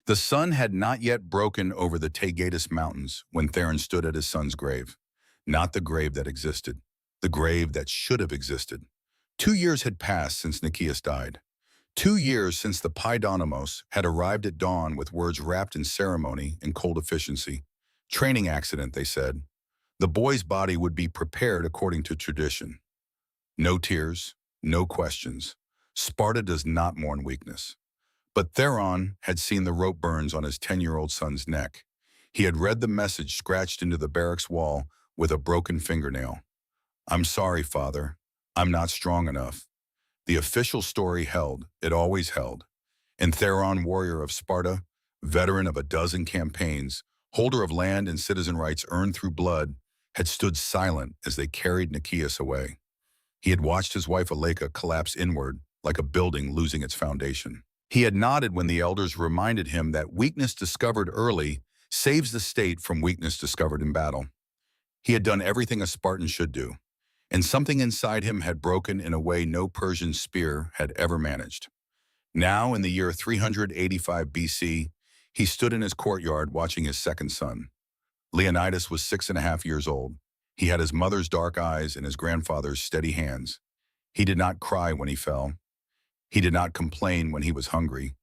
The sun had not yet broken over the Taygetus Mountains when Theron stood at his son's grave. Not the grave that existed, the grave that should have existed. 2 years had passed since Nicias died. 2 years since the Paidonomos had arrived at dawn with words wrapped in ceremony and cold efficiency. Training accident, they said. The boy's body would be prepared according to tradition. No tears, no questions. Sparta does not mourn weakness. But Theron had seen the rope burns on his 10-year-old son's neck. He had read the message scratched into the barracks wall with a broken fingernail. "I'm sorry, father. I'm not strong enough." The official story held. It always held. And Theron, warrior of Sparta, veteran of a dozen campaigns, holder of land and citizen rights earned through blood, had stood silent as they carried Nicias away. He had watched his wife Aleka collapse inward like a building losing its foundation. He had nodded when the elders reminded him that weakness discovered early saves the state from weakness discovered in battle. He had done everything a Spartan should do, and something inside him had broken in a way no Persian spear had ever managed. Now, in the year 385 BC, he stood in his courtyard watching his second son. Leonidas was 6.5 years old. He had his mother's dark eyes and his grandfather's steady hands. He did not cry when he fell. He did not complain when he was hungry.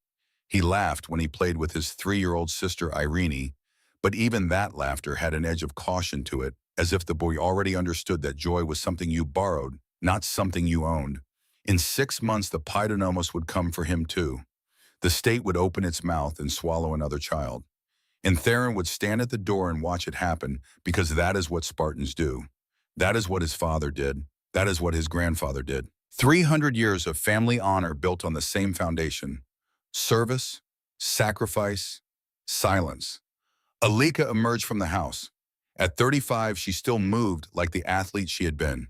He laughed when he played with his 3-year-old sister Irene, but even that laughter had an edge of caution to it, as if the boy already understood that joy was something you borrowed, not something you owned. In 6 months, the Paidonomos would come for him too. The state would open its mouth and swallow another child. And Theron would stand at the door and watch it happen, because that is what Spartans do. That is what his father did. That is what his grandfather did. 300 years of family honor built on the same foundation: service, sacrifice, silence. Aleka emerged from the house. At 35, she still moved like the athlete she had been.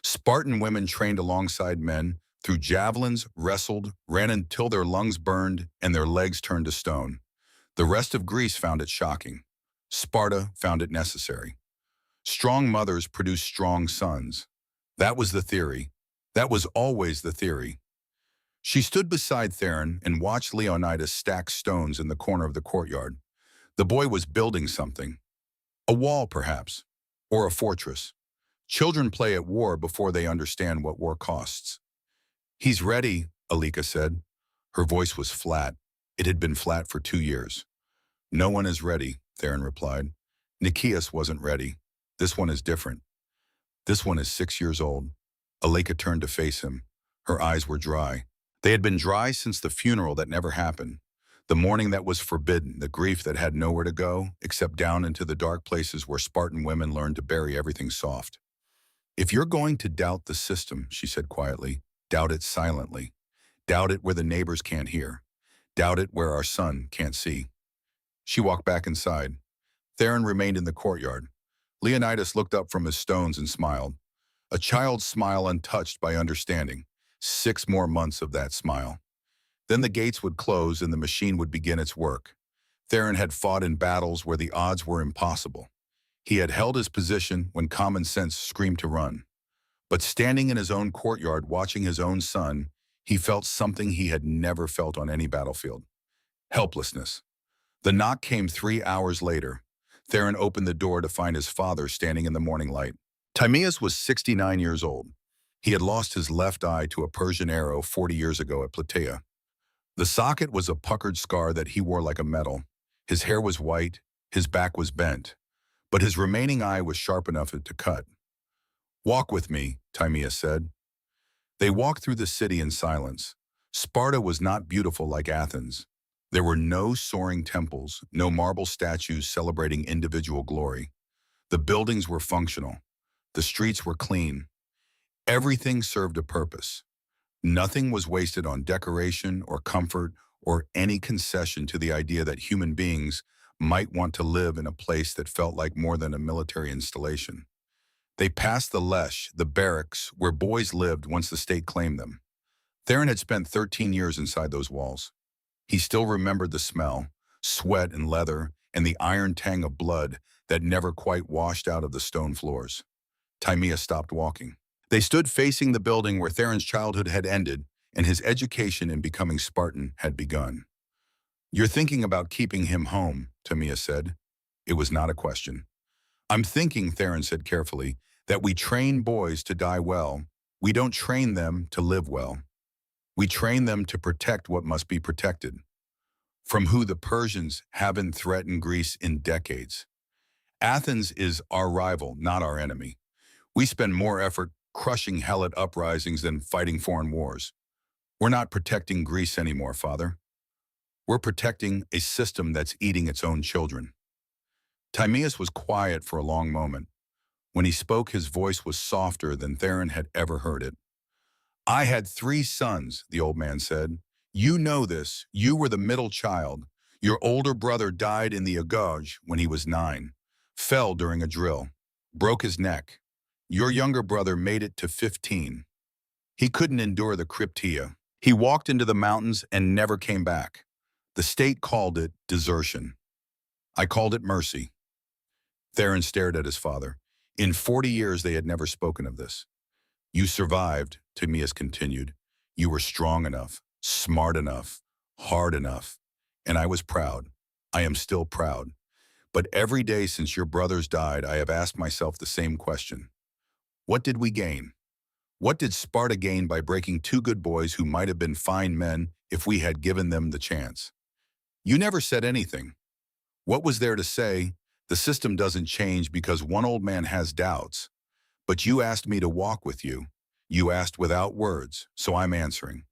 Spartan women trained alongside men, threw javelins, wrestled, ran until their lungs burned and their legs turned to stone. The rest of Greece found it shocking. Sparta found it necessary. Strong mothers produce strong sons. That was the theory. That was always the theory. She stood beside Theron and watched Leonidas stack stones in the corner of the courtyard. The boy was building something. A wall, perhaps, or a fortress. Children play at war before they understand what war costs. "He's ready," Aleka said. Her voice was flat. It had been flat for 2 years. "No one is ready," Theron replied. "Nicias wasn't ready. This one is different. This one is 6 years old." Aleka turned to face him. Her eyes were dry. They had been dry since the funeral that never happened. The mourning that was forbidden, the grief that had nowhere to go, except down into the dark places where Spartan women learned to bury everything soft. "If you're going to doubt the system," she said quietly, "doubt it silently. Doubt it where the neighbors can't hear. Doubt it where our son can't see." She walked back inside. Theron remained in the courtyard. Leonidas looked up from his stones and smiled. A child's smile untouched by understanding. 6 more months of that smile. Then the gates would close and the machine would begin its work. Theron had fought in battles where the odds were impossible. He had held his position when common sense screamed to run. But standing in his own courtyard watching his own son, he felt something he had never felt on any battlefield. Helplessness. The knock came 3 hours later. Theron opened the door to find his father standing in the morning light. Timaeus was 69 years old. He had lost his left eye to a Persian arrow 40 years ago at Plataea. The socket was a puckered scar that he wore like a medal. His hair was white, his back was bent, but his remaining eye was sharp enough to cut. "Walk with me," Timaeus said. They walked through the city in silence. Sparta was not beautiful like Athens. There were no soaring temples, no marble statues celebrating individual glory. The buildings were functional. The streets were clean. Everything served a purpose. Nothing was wasted on decoration or comfort or any concession to the idea that human beings might want to live in a place that felt like more than a military installation. They passed the Lesh, the barracks, where boys lived once the state claimed them. Theron had spent 13 years inside those walls. He still remembered the smell, sweat and leather, and the iron tang of blood that never quite washed out of the stone floors. Timaeus stopped walking. They stood facing the building where Theron's childhood had ended and his education in becoming Spartan had begun. You're thinking about keeping him home, Tamia said. It was not a question. I'm thinking, Theron said carefully, that we train boys to die well. We don't train them to live well. We train them to protect what must be protected, from who the Persians haven't threatened Greece in decades. Athens is our rival, not our enemy. We spend more effort crushing Helot uprisings than fighting foreign wars. We're not protecting Greece anymore, Father. We're protecting a system that's eating its own children. Timaeus was quiet for a long moment. When he spoke, his voice was softer than Theron had ever heard it. I had 3 sons, the old man said. You know this. You were the middle child. Your older brother died in the Agage when he was 9, fell during a drill, broke his neck. Your younger brother made it to 15. He couldn't endure the Cryptia. He walked into the mountains and never came back. The state called it desertion. I called it mercy. Theron stared at his father. In 40 years, they had never spoken of this. You survived, Timaeus continued. You were strong enough, smart enough, hard enough. And I was proud. I am still proud. But every day since your brothers died, I have asked myself the same question. What did we gain? What did Sparta gain by breaking 2 good boys who might have been fine men if we had given them the chance? You never said anything. What was there to say? The system doesn't change because one old man has doubts. But you asked me to walk with you. You asked without words, so I'm answering.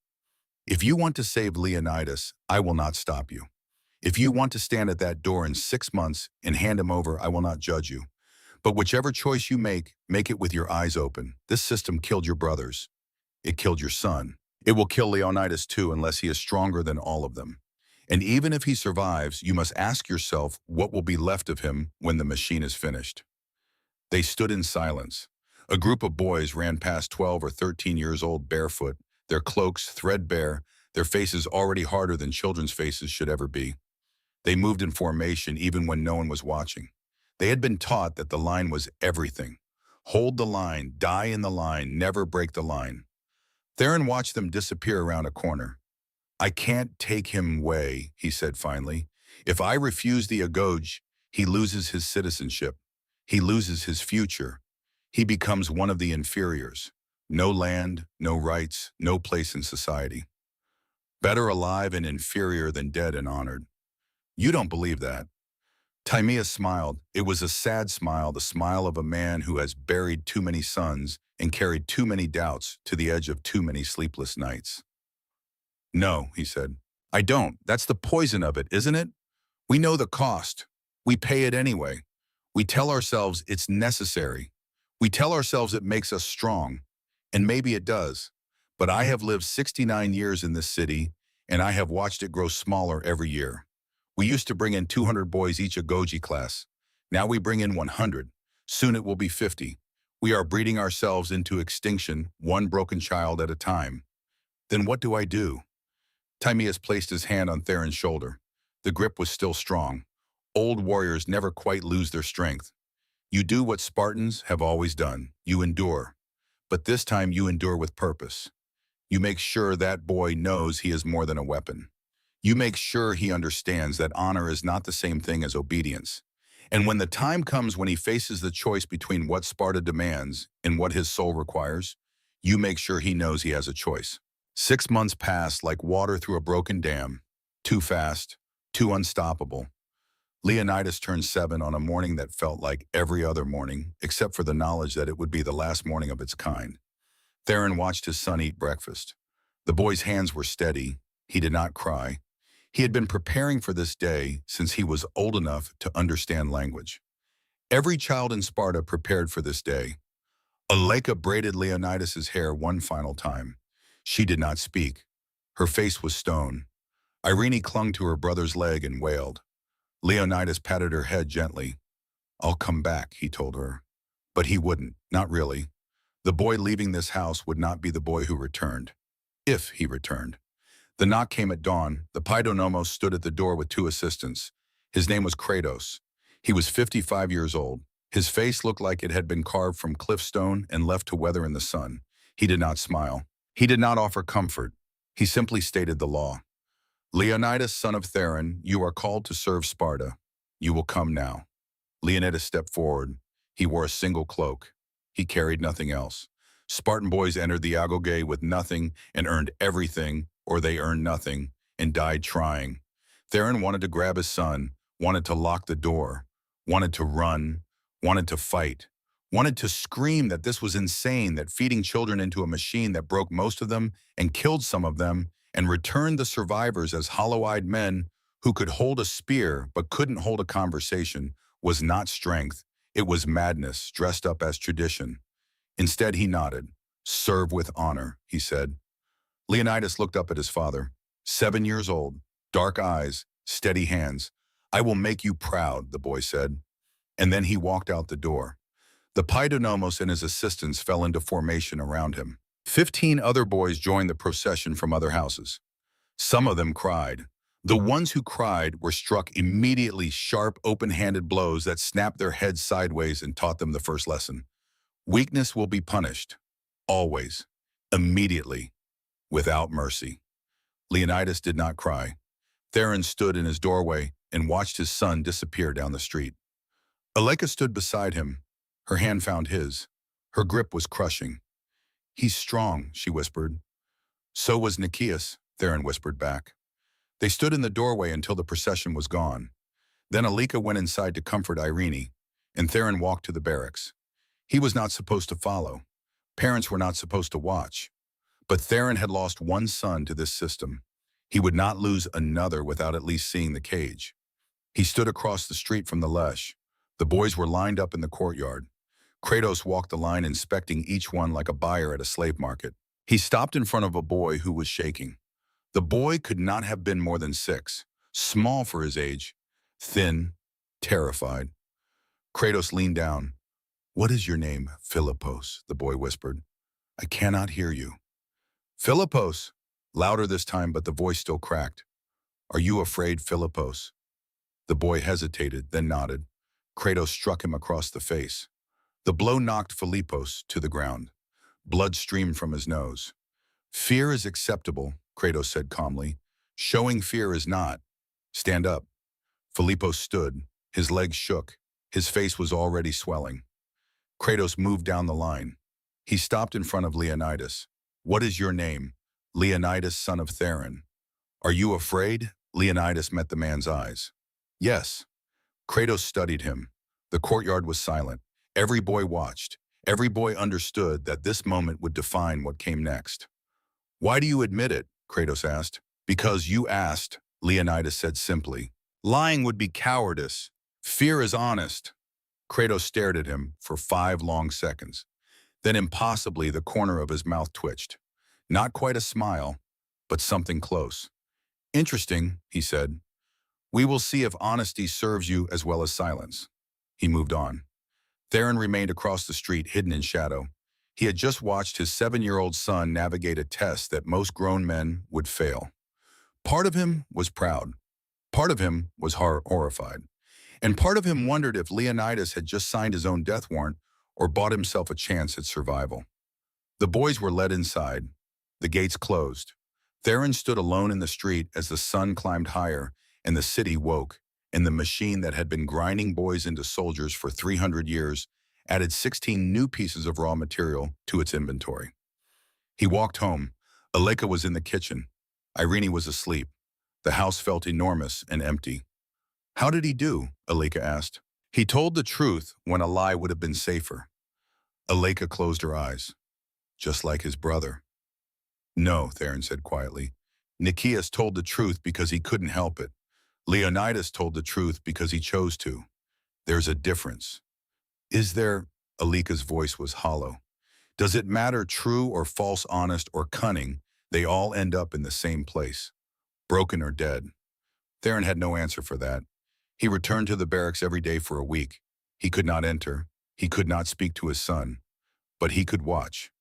If you want to save Leonidas, I will not stop you. If you want to stand at that door in 6 months and hand him over, I will not judge you. But whichever choice you make it with your eyes open. This system killed your brothers. It killed your son. It will kill Leonidas too unless he is stronger than all of them. And even if he survives, you must ask yourself what will be left of him when the machine is finished. They stood in silence. A group of boys ran past 12 or 13 years old barefoot, their cloaks threadbare, their faces already harder than children's faces should ever be. They moved in formation even when no one was watching. They had been taught that the line was everything. Hold the line, die in the line, never break the line. Theron watched them disappear around a corner. I can't take him away, he said finally. If I refuse the Agoj, he loses his citizenship. He loses his future. He becomes one of the inferiors. No land, no rights, no place in society. Better alive and inferior than dead and honored. You don't believe that. Timaeus smiled. It was a sad smile, the smile of a man who has buried too many sons and carried too many doubts to the edge of too many sleepless nights. No, he said. I don't. That's the poison of it, isn't it? We know the cost. We pay it anyway. We tell ourselves it's necessary. We tell ourselves it makes us strong. And maybe it does. But I have lived 69 years in this city, and I have watched it grow smaller every year. We used to bring in 200 boys each Agoji class. Now we bring in 100. Soon it will be 50. We are breeding ourselves into extinction, one broken child at a time. Then what do I do? Timaeus placed his hand on Theron's shoulder. The grip was still strong. Old warriors never quite lose their strength. You do what Spartans have always done. You endure. But this time you endure with purpose. You make sure that boy knows he is more than a weapon. You make sure he understands that honor is not the same thing as obedience. And when the time comes when he faces the choice between what Sparta demands and what his soul requires, you make sure he knows he has a choice. 6 months passed like water through a broken dam. Too fast, too unstoppable. Leonidas turned 7 on a morning that felt like every other morning, except for the knowledge that it would be the last morning of its kind. Theron watched his son eat breakfast. The boy's hands were steady. He did not cry. He had been preparing for this day since he was old enough to understand language. Every child in Sparta prepared for this day. Aleka braided Leonidas's hair one final time. She did not speak. Her face was stone. Irene clung to her brother's leg and wailed. Leonidas patted her head gently. I'll come back, he told her. But he wouldn't, not really. The boy leaving this house would not be the boy who returned. If he returned. The knock came at dawn. The Paidonomos stood at the door with 2 assistants. His name was Kratos. He was 55 years old. His face looked like it had been carved from cliff stone and left to weather in the sun. He did not smile. He did not offer comfort. He simply stated the law. Leonidas, son of Theron, you are called to serve Sparta. You will come now. Leonidas stepped forward. He wore a single cloak. He carried nothing else. Spartan boys entered the Agoge with nothing and earned everything, or they earned nothing and died trying. Theron wanted to grab his son, wanted to lock the door, wanted to run, wanted to fight, wanted to scream that this was insane, that feeding children into a machine that broke most of them and killed some of them and returned the survivors as hollow-eyed men who could hold a spear but couldn't hold a conversation was not strength. It was madness dressed up as tradition. Instead, he nodded. Serve with honor, he said. Leonidas looked up at his father. 7 years old, dark eyes, steady hands. I will make you proud, the boy said. And then he walked out the door. The Paidonomos and his assistants fell into formation around him. 15 other boys joined the procession from other houses. Some of them cried. The ones who cried were struck immediately sharp, open-handed blows that snapped their heads sideways and taught them the first lesson. Weakness will be punished. Always. Immediately. Without mercy. Leonidas did not cry. Theron stood in his doorway and watched his son disappear down the street. Aleka stood beside him. Her hand found his. Her grip was crushing. He's strong, she whispered. So was Nicias, Theron whispered back. They stood in the doorway until the procession was gone. Then Aleka went inside to comfort Irene, and Theron walked to the barracks. He was not supposed to follow. Parents were not supposed to watch. But Theron had lost one son to this system. He would not lose another without at least seeing the cage. He stood across the street from the Lesh. The boys were lined up in the courtyard. Kratos walked the line, inspecting each one like a buyer at a slave market. He stopped in front of a boy who was shaking. The boy could not have been more than 6, small for his age, thin, terrified. Kratos leaned down. What is your name, Philippos? The boy whispered. I cannot hear you. Philippos, louder this time, but the voice still cracked. Are you afraid, Philippos? The boy hesitated, then nodded. Kratos struck him across the face. The blow knocked Philippos to the ground. Blood streamed from his nose. Fear is acceptable, Kratos said calmly. Showing fear is not. Stand up. Philippos stood. His legs shook. His face was already swelling. Kratos moved down the line. He stopped in front of Leonidas. What is your name? Leonidas, son of Theron. Are you afraid? Leonidas met the man's eyes. Yes. Kratos studied him. The courtyard was silent. Every boy watched. Every boy understood that this moment would define what came next. Why do you admit it? Kratos asked. Because you asked, Leonidas said simply. Lying would be cowardice. Fear is honest. Kratos stared at him for 5 long seconds. Then impossibly the corner of his mouth twitched. Not quite a smile, but something close. Interesting, he said. We will see if honesty serves you as well as silence. He moved on. Theron remained across the street, hidden in shadow. He had just watched his 7-year-old son navigate a test that most grown men would fail. Part of him was proud. Part of him was horrified. And part of him wondered if Leonidas had just signed his own death warrant or bought himself a chance at survival. The boys were led inside. The gates closed. Theron stood alone in the street as the sun climbed higher and the city woke, and the machine that had been grinding boys into soldiers for 300 years added 16 new pieces of raw material to its inventory. He walked home. Aleka was in the kitchen. Irene was asleep. The house felt enormous and empty. How did he do? Aleka asked. He told the truth when a lie would have been safer. Aleka closed her eyes. Just like his brother. No, Theron said quietly. Nicias told the truth because he couldn't help it. Leonidas told the truth because he chose to. There's a difference. Is there? Aleka's voice was hollow. Does it matter true or false, honest or cunning? They all end up in the same place. Broken or dead. Theron had no answer for that. He returned to the barracks every day for a week. He could not enter. He could not speak to his son. But he could watch.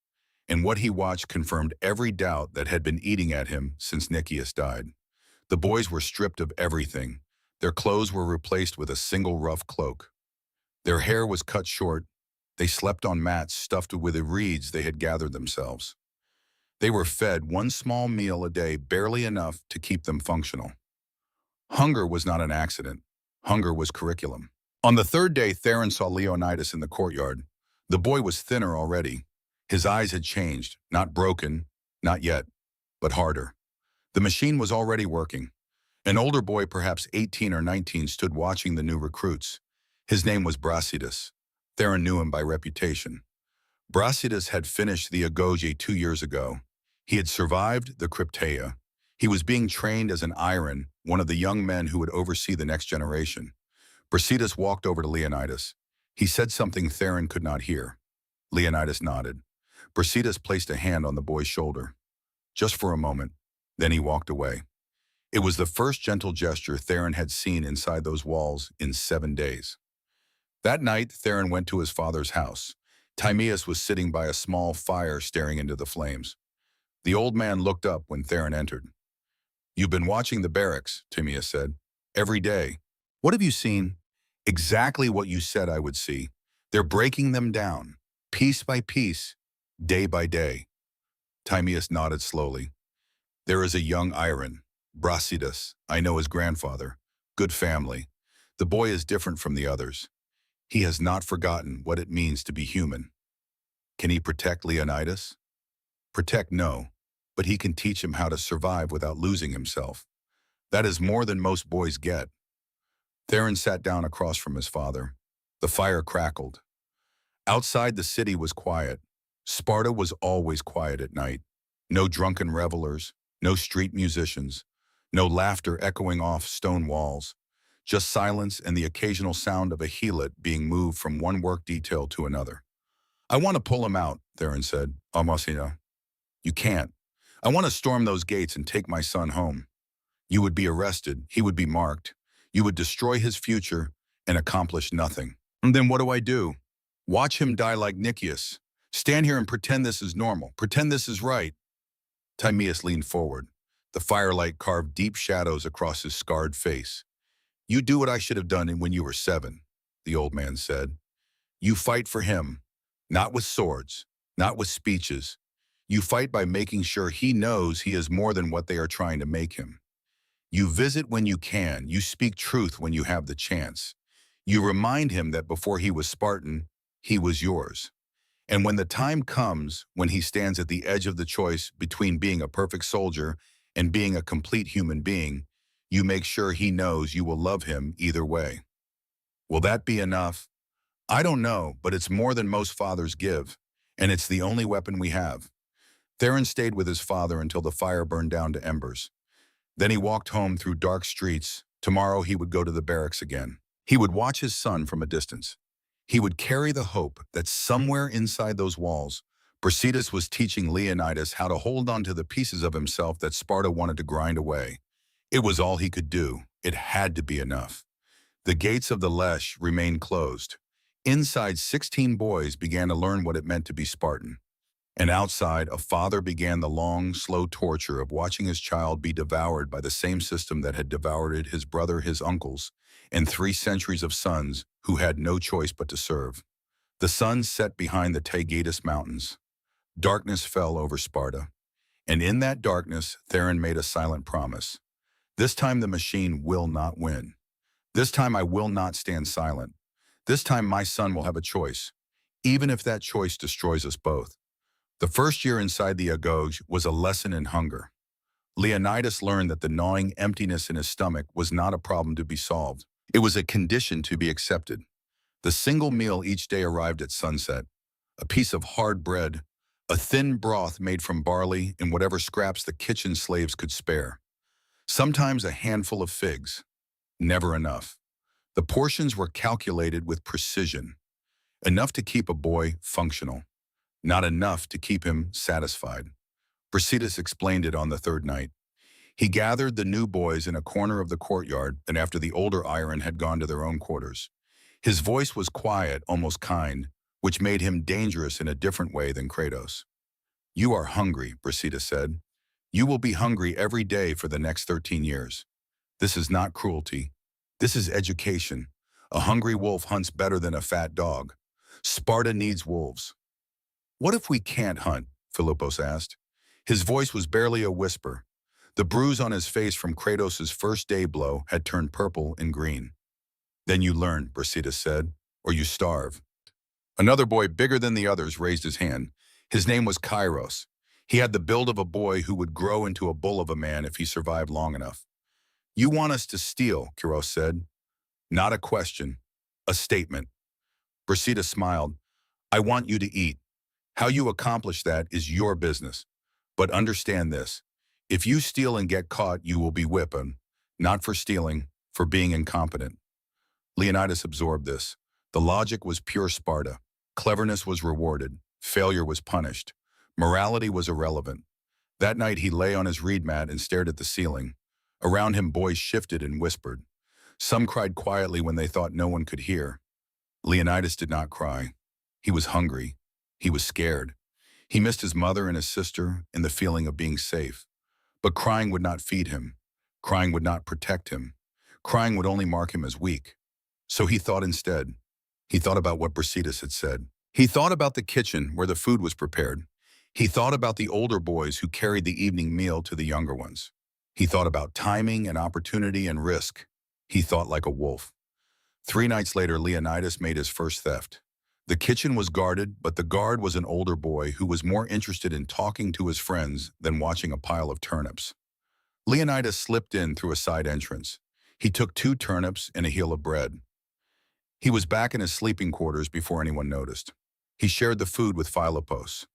And what he watched confirmed every doubt that had been eating at him since Nicias died. The boys were stripped of everything. Their clothes were replaced with a single rough cloak. Their hair was cut short. They slept on mats stuffed with the reeds they had gathered themselves. They were fed one small meal a day, barely enough to keep them functional. Hunger was not an accident. Hunger was curriculum. On the third day, Theron saw Leonidas in the courtyard. The boy was thinner already. His eyes had changed, not broken, not yet, but harder. The machine was already working. An older boy, perhaps 18 or 19, stood watching the new recruits. His name was Brasidas. Theron knew him by reputation. Brasidas had finished the Agoge 2 years ago. He had survived the Crypteia. He was being trained as an Iron, one of the young men who would oversee the next generation. Brasidas walked over to Leonidas. He said something Theron could not hear. Leonidas nodded. Brasidas placed a hand on the boy's shoulder. Just for a moment. Then he walked away. It was the first gentle gesture Theron had seen inside those walls in 7 days. That night, Theron went to his father's house. Timaeus was sitting by a small fire staring into the flames. The old man looked up when Theron entered. "You've been watching the barracks," Timaeus said. "Every day. What have you seen?" "Exactly what you said I would see. They're breaking them down, piece by piece, day by day." Timaeus nodded slowly. "There is a young Iron, Brasidas. I know his grandfather. Good family. The boy is different from the others. He has not forgotten what it means to be human. Can he protect Leonidas? Protect, no, but he can teach him how to survive without losing himself. That is more than most boys get." Theron sat down across from his father. The fire crackled. Outside, the city was quiet. Sparta was always quiet at night. No drunken revelers, no street musicians, no laughter echoing off stone walls. Just silence and the occasional sound of a helot being moved from one work detail to another. "I want to pull him out," Theron said. "Almosina." "You can't. I want to storm those gates and take my son home. You would be arrested, he would be marked. You would destroy his future and accomplish nothing. And then what do I do? Watch him die like Nicias. Stand here and pretend this is normal. Pretend this is right." Timaeus leaned forward. The firelight carved deep shadows across his scarred face. "You do what I should have done when you were 7, the old man said. "You fight for him, not with swords, not with speeches. You fight by making sure he knows he is more than what they are trying to make him. You visit when you can. You speak truth when you have the chance. You remind him that before he was Spartan, he was yours. And when the time comes, when he stands at the edge of the choice between being a perfect soldier and being a complete human being, you make sure he knows you will love him either way. Will that be enough? I don't know, but it's more than most fathers give, and it's the only weapon we have." Theron stayed with his father until the fire burned down to embers. Then he walked home through dark streets. Tomorrow he would go to the barracks again. He would watch his son from a distance. He would carry the hope that somewhere inside those walls, Brasidas was teaching Leonidas how to hold on to the pieces of himself that Sparta wanted to grind away. It was all he could do. It had to be enough. The gates of the Lesh remained closed. Inside, 16 boys began to learn what it meant to be Spartan. And outside, a father began the long, slow torture of watching his child be devoured by the same system that had devoured his brother, his uncles, and 3 centuries of sons who had no choice but to serve. The sun set behind the Taygetus Mountains. Darkness fell over Sparta. And in that darkness, Theron made a silent promise. "This time the machine will not win. This time I will not stand silent. This time my son will have a choice, even if that choice destroys us both." The first year inside the Agoge was a lesson in hunger. Leonidas learned that the gnawing emptiness in his stomach was not a problem to be solved. It was a condition to be accepted. The single meal each day arrived at sunset. A piece of hard bread, a thin broth made from barley and whatever scraps the kitchen slaves could spare. Sometimes a handful of figs. Never enough. The portions were calculated with precision. Enough to keep a boy functional. Not enough to keep him satisfied. Brasidas explained it on the third night. He gathered the new boys in a corner of the courtyard, and after the older Iron had gone to their own quarters. His voice was quiet, almost kind, which made him dangerous in a different way than Kratos. "You are hungry," Brasidas said. "You will be hungry every day for the next 13 years. This is not cruelty. This is education. A hungry wolf hunts better than a fat dog. Sparta needs wolves." "What if we can't hunt?" Philippos asked. His voice was barely a whisper. The bruise on his face from Kratos' first day blow had turned purple and green. Then you learn, Brasidas said, or you starve. Another boy bigger than the others raised his hand. His name was Kairos. He had the build of a boy who would grow into a bull of a man if he survived long enough. You want us to steal, Kairos said. Not a question, a statement. Brasidas smiled. I want you to eat. How you accomplish that is your business. But understand this. If you steal and get caught, you will be whipped, not for stealing, for being incompetent. Leonidas absorbed this. The logic was pure Sparta. Cleverness was rewarded. Failure was punished. Morality was irrelevant. That night he lay on his reed mat and stared at the ceiling. Around him boys shifted and whispered. Some cried quietly when they thought no one could hear. Leonidas did not cry. He was hungry. He was scared. He missed his mother and his sister and the feeling of being safe. But crying would not feed him. Crying would not protect him. Crying would only mark him as weak. So he thought instead. He thought about what Brasidas had said. He thought about the kitchen where the food was prepared. He thought about the older boys who carried the evening meal to the younger ones. He thought about timing and opportunity and risk. He thought like a wolf. 3 nights later, Leonidas made his first theft. The kitchen was guarded, but the guard was an older boy who was more interested in talking to his friends than watching a pile of turnips. Leonidas slipped in through a side entrance. He took 2 turnips and a heel of bread. He was back in his sleeping quarters before anyone noticed. He shared the food with Philopos.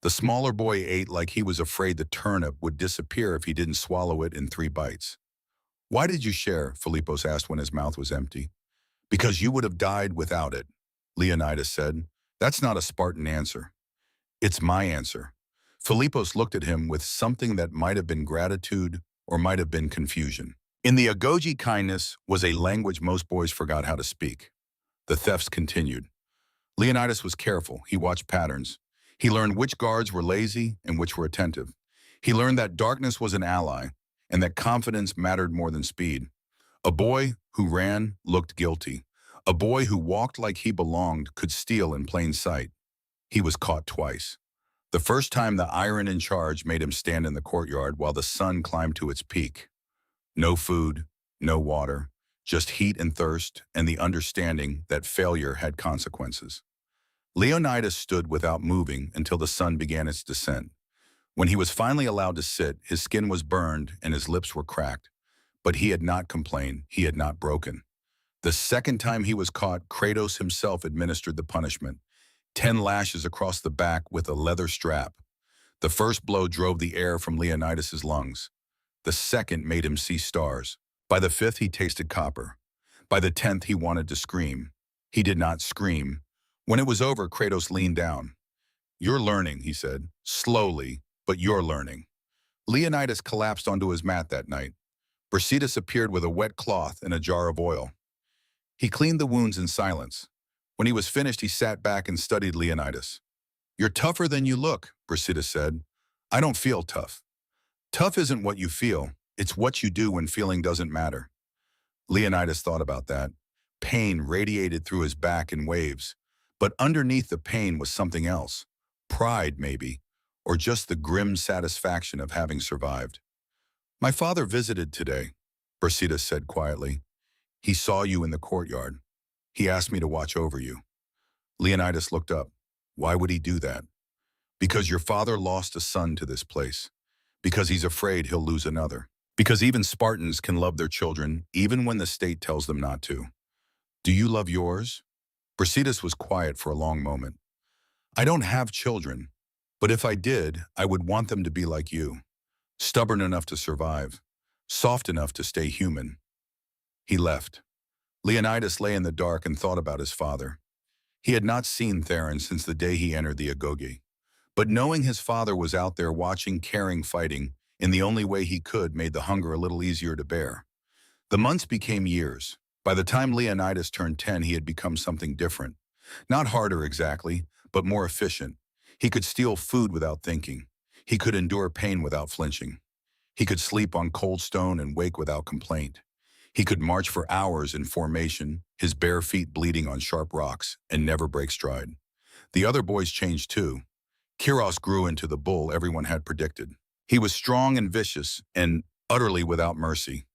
The smaller boy ate like he was afraid the turnip would disappear if he didn't swallow it in 3 bites. Why did you share? Philopos asked when his mouth was empty. Because you would have died without it, Leonidas said. That's not a Spartan answer. It's my answer. Philopos looked at him with something that might have been gratitude or might have been confusion. In the Agoge, kindness was a language most boys forgot how to speak. The thefts continued. Leonidas was careful. He watched patterns. He learned which guards were lazy and which were attentive. He learned that darkness was an ally and that confidence mattered more than speed. A boy who ran looked guilty. A boy who walked like he belonged could steal in plain sight. He was caught twice. The first time the iron in charge made him stand in the courtyard while the sun climbed to its peak. No food, no water, just heat and thirst and the understanding that failure had consequences. Leonidas stood without moving until the sun began its descent. When he was finally allowed to sit, his skin was burned and his lips were cracked. But he had not complained, he had not broken. The second time he was caught, Kratos himself administered the punishment. 10 lashes across the back with a leather strap. The first blow drove the air from Leonidas's lungs. The second made him see stars. By the 5th, he tasted copper. By the 10th, he wanted to scream. He did not scream. When it was over, Kratos leaned down. You're learning, he said, slowly, but you're learning. Leonidas collapsed onto his mat that night. Brasidas appeared with a wet cloth and a jar of oil. He cleaned the wounds in silence. When he was finished, he sat back and studied Leonidas. You're tougher than you look, Brasidas said. I don't feel tough. Tough isn't what you feel. It's what you do when feeling doesn't matter. Leonidas thought about that. Pain radiated through his back in waves. But underneath the pain was something else. Pride, maybe, or just the grim satisfaction of having survived. My father visited today, Brasidas said quietly. He saw you in the courtyard. He asked me to watch over you. Leonidas looked up. Why would he do that? Because your father lost a son to this place. Because he's afraid he'll lose another. Because even Spartans can love their children, even when the state tells them not to. Do you love yours? Brasidas was quiet for a long moment. I don't have children, but if I did, I would want them to be like you. Stubborn enough to survive. Soft enough to stay human. He left. Leonidas lay in the dark and thought about his father. He had not seen Theron since the day he entered the Agoge. But knowing his father was out there watching, caring, fighting, in the only way he could made the hunger a little easier to bear. The months became years. By the time Leonidas turned 10, he had become something different. Not harder exactly, but more efficient. He could steal food without thinking. He could endure pain without flinching. He could sleep on cold stone and wake without complaint. He could march for hours in formation, his bare feet bleeding on sharp rocks, and never break stride. The other boys changed too. Kyros grew into the bull everyone had predicted. He was strong and vicious and utterly without mercy.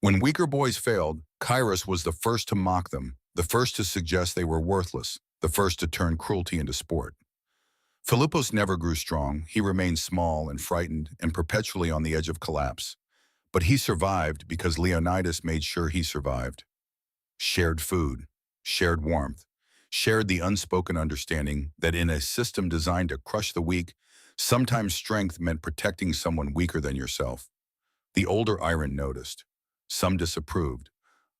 When weaker boys failed, Kyros was the first to mock them, the first to suggest they were worthless, the first to turn cruelty into sport. Philippos never grew strong. He remained small and frightened and perpetually on the edge of collapse. But he survived because Leonidas made sure he survived. Shared food, shared warmth, shared the unspoken understanding that in a system designed to crush the weak, sometimes strength meant protecting someone weaker than yourself. The older Iron noticed. Some disapproved.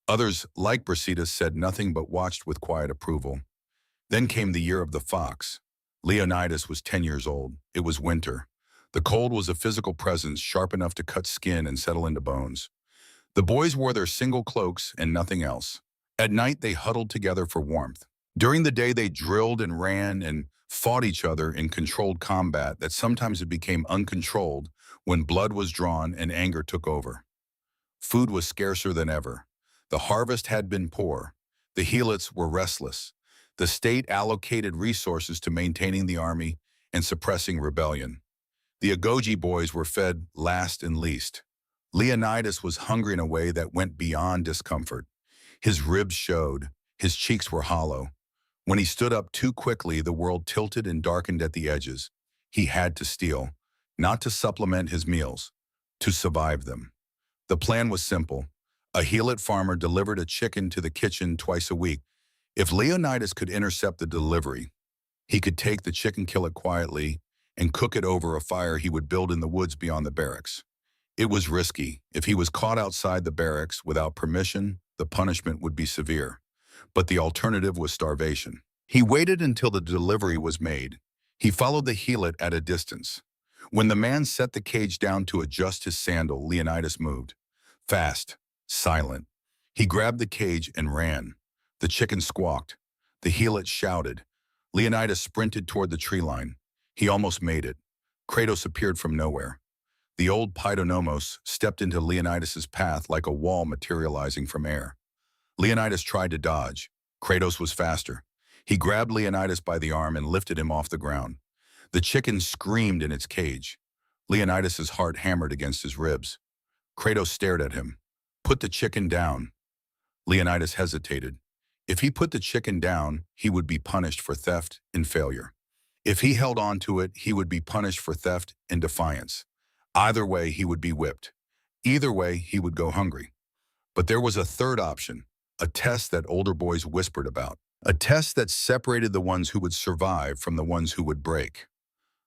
Others, like Brasidas, said nothing but watched with quiet approval. Then came the year of the fox. Leonidas was 10 years old. It was winter. The cold was a physical presence sharp enough to cut skin and settle into bones. The boys wore their single cloaks and nothing else. At night, they huddled together for warmth. During the day, they drilled and ran and fought each other in controlled combat that sometimes it became uncontrolled when blood was drawn and anger took over. Food was scarcer than ever. The harvest had been poor. The helots were restless. The state allocated resources to maintaining the army and suppressing rebellion. The Agoge boys were fed last and least. Leonidas was hungry in a way that went beyond discomfort. His ribs showed. His cheeks were hollow. When he stood up too quickly, the world tilted and darkened at the edges. He had to steal, not to supplement his meals, to survive them. The plan was simple. A helot farmer delivered a chicken to the kitchen twice a week. If Leonidas could intercept the delivery, he could take the chicken, kill it quietly, and cook it over a fire he would build in the woods beyond the barracks. It was risky. If he was caught outside the barracks without permission, the punishment would be severe. But the alternative was starvation. He waited until the delivery was made. He followed the helot at a distance. When the man set the cage down to adjust his sandal, Leonidas moved. Fast, silent. He grabbed the cage and ran. The chicken squawked. The helot shouted. Leonidas sprinted toward the tree line. He almost made it. Kratos appeared from nowhere. The old Paidonomos stepped into Leonidas's path like a wall materializing from air. Leonidas tried to dodge. Kratos was faster. He grabbed Leonidas by the arm and lifted him off the ground. The chicken screamed in its cage. Leonidas's heart hammered against his ribs. Kratos stared at him. Put the chicken down. Leonidas hesitated. If he put the chicken down, he would be punished for theft and failure. If he held on to it, he would be punished for theft and defiance. Either way, he would be whipped. Either way, he would go hungry. But there was a third option, a test that older boys whispered about, a test that separated the ones who would survive from the ones who would break.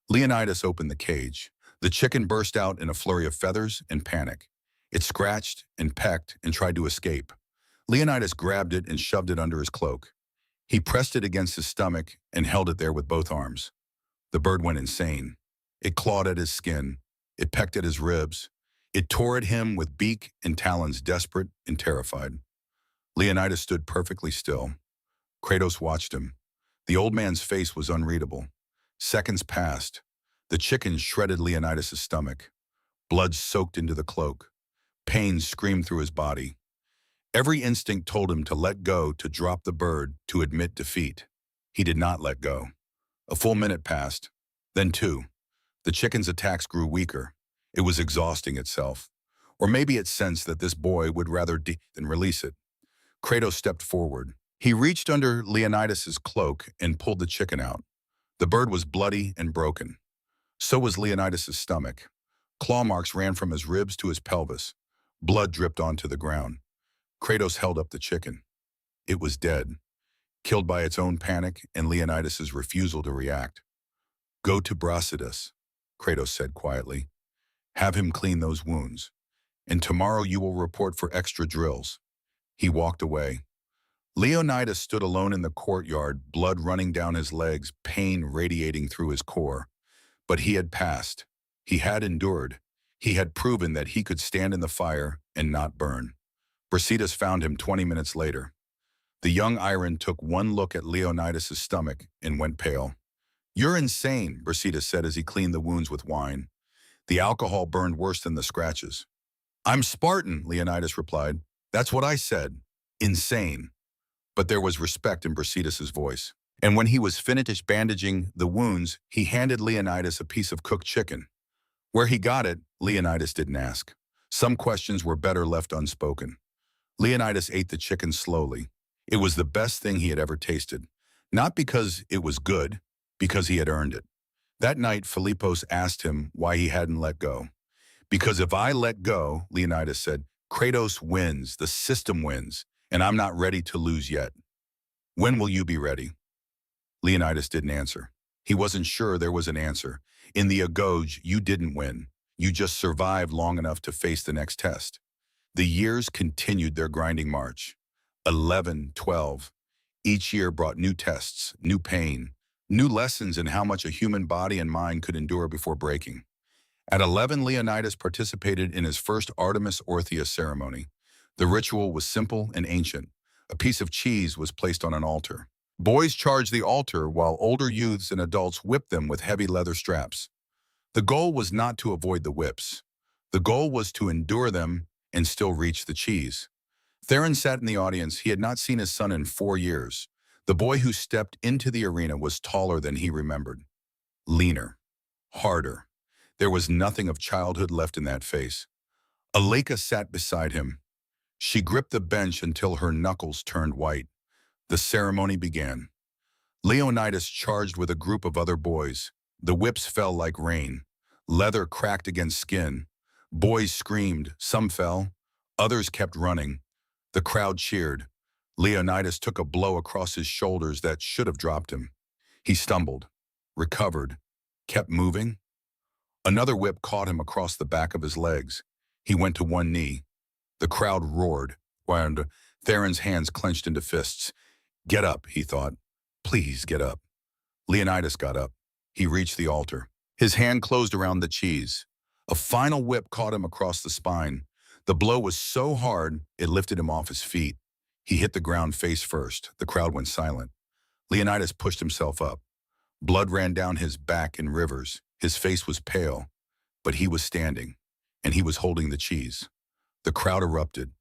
Leonidas opened the cage. The chicken burst out in a flurry of feathers and panic. It scratched and pecked and tried to escape. Leonidas grabbed it and shoved it under his cloak. He pressed it against his stomach and held it there with both arms. The bird went insane. It clawed at his skin. It pecked at his ribs. It tore at him with beak and talons, desperate and terrified. Leonidas stood perfectly still. Kratos watched him. The old man's face was unreadable. Seconds passed. The chicken shredded Leonidas's stomach. Blood soaked into the cloak. Pain screamed through his body. Every instinct told him to let go, to drop the bird, to admit defeat. He did not let go. A full minute passed, then two. The chicken's attacks grew weaker. It was exhausting itself. Or maybe it sensed that this boy would rather than release it. Kratos stepped forward. He reached under Leonidas's cloak and pulled the chicken out. The bird was bloody and broken. So was Leonidas's stomach. Claw marks ran from his ribs to his pelvis. Blood dripped onto the ground. Kratos held up the chicken. It was dead, killed by its own panic and Leonidas's refusal to react. Go to Brasidas, Kratos said quietly. Have him clean those wounds, and tomorrow you will report for extra drills. He walked away. Leonidas stood alone in the courtyard, blood running down his legs, pain radiating through his core. But he had passed. He had endured. He had proven that he could stand in the fire and not burn. Brasidas found him 20 minutes later. The young Iron took one look at Leonidas's stomach and went pale. You're insane, Brasidas said as he cleaned the wounds with wine. The alcohol burned worse than the scratches. I'm Spartan, Leonidas replied. That's what I said. Insane. But there was respect in Brasidas's voice. And when he was finished bandaging the wounds, he handed Leonidas a piece of cooked chicken. Where he got it, Leonidas didn't ask. Some questions were better left unspoken. Leonidas ate the chicken slowly. It was the best thing he had ever tasted. Not because it was good, because he had earned it. That night, Philippos asked him why he hadn't let go. Because if I let go, Leonidas said, Kratos wins, the system wins, and I'm not ready to lose yet. When will you be ready? Leonidas didn't answer. He wasn't sure there was an answer. In the Agoge, you didn't win. You just survived long enough to face the next test. The years continued their grinding march. 11, 12. Each year brought new tests, new pain, new lessons in how much a human body and mind could endure before breaking. At 11, Leonidas participated in his first Artemis Orthia ceremony. The ritual was simple and ancient. A piece of cheese was placed on an altar. Boys charged the altar while older youths and adults whipped them with heavy leather straps. The goal was not to avoid the whips. The goal was to endure them and still reach the cheese. Theron sat in the audience. He had not seen his son in 4 years. The boy who stepped into the arena was taller than he remembered. Leaner. Harder. There was nothing of childhood left in that face. Aleka sat beside him. She gripped the bench until her knuckles turned white. The ceremony began. Leonidas charged with a group of other boys. The whips fell like rain. Leather cracked against skin. Boys screamed. Some fell. Others kept running. The crowd cheered. Leonidas took a blow across his shoulders that should have dropped him. He stumbled, recovered, kept moving. Another whip caught him across the back of his legs. He went to one knee. The crowd roared, while Theron's hands clenched into fists. Get up, he thought. Please get up. Leonidas got up. He reached the altar. His hand closed around the cheese. A final whip caught him across the spine. The blow was so hard, it lifted him off his feet. He hit the ground face first. The crowd went silent. Leonidas pushed himself up. Blood ran down his back in rivers. His face was pale, but he was standing, and he was holding the cheese. The crowd erupted.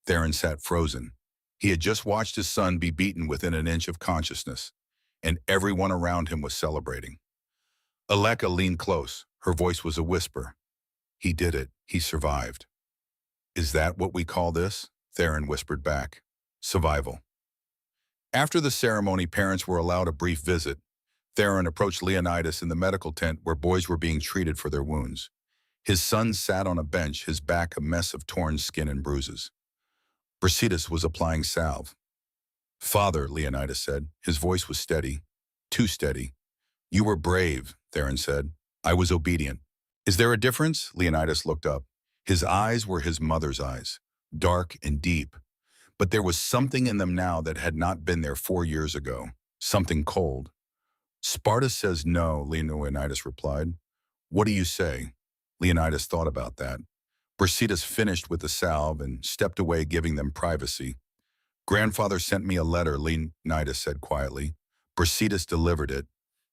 Theron sat frozen. He had just watched his son be beaten within an inch of consciousness, and everyone around him was celebrating. Aleka leaned close. Her voice was a whisper. He did it. He survived. Is that what we call this? Theron whispered back. Survival. After the ceremony, parents were allowed a brief visit. Theron approached Leonidas in the medical tent where boys were being treated for their wounds. His son sat on a bench, his back a mess of torn skin and bruises. Brasidas was applying salve. Father, Leonidas said. His voice was steady. Too steady. You were brave, Theron said. I was obedient. Is there a difference? Leonidas looked up. His eyes were his mother's eyes, dark and deep. But there was something in them now that had not been there 4 years ago. Something cold. Sparta says no, Leonidas replied. What do you say? Leonidas thought about that. Brasidas finished with the salve and stepped away, giving them privacy. Grandfather sent me a letter, Leonidas said quietly. Brasidas delivered it.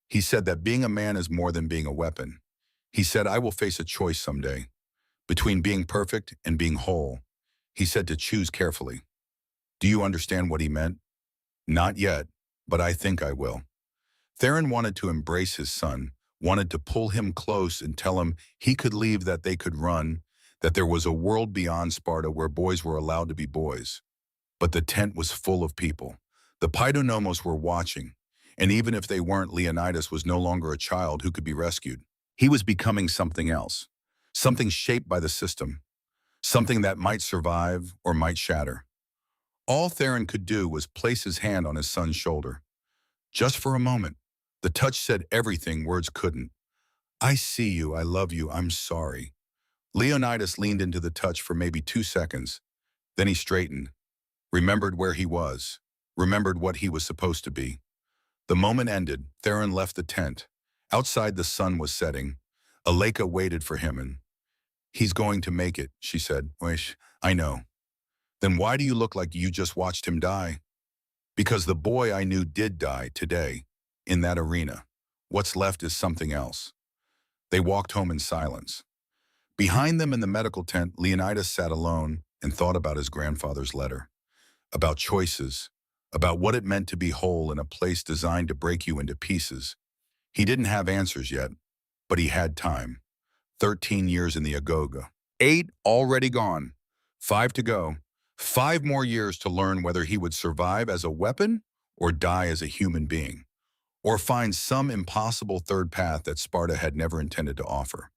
He said that being a man is more than being a weapon. He said, I will face a choice someday. Between being perfect and being whole. He said to choose carefully. Do you understand what he meant? Not yet, but I think I will. Theron wanted to embrace his son, wanted to pull him close and tell him he could leave, that they could run, that there was a world beyond Sparta where boys were allowed to be boys. But the tent was full of people. The Paidonomos were watching, and even if they weren't, Leonidas was no longer a child who could be rescued. He was becoming something else, something shaped by the system, something that might survive or might shatter. All Theron could do was place his hand on his son's shoulder. Just for a moment. The touch said everything words couldn't. I see you, I love you, I'm sorry. Leonidas leaned into the touch for maybe 2 seconds. Then he straightened, remembered where he was, remembered what he was supposed to be. The moment ended. Theron left the tent. Outside, the sun was setting. Aleka waited for him and, he's going to make it, she said. Wish, I know. Then why do you look like you just watched him die? Because the boy I knew did die today, in that arena. What's left is something else. They walked home in silence. Behind them in the medical tent, Leonidas sat alone and thought about his grandfather's letter, about choices, about what it meant to be whole in a place designed to break you into pieces. He didn't have answers yet, but he had time. 13 years in the Agoga. 8 already gone. 5 to go. 5 more years to learn whether he would survive as a weapon or die as a human being, or find some impossible third path that Sparta had never intended to offer.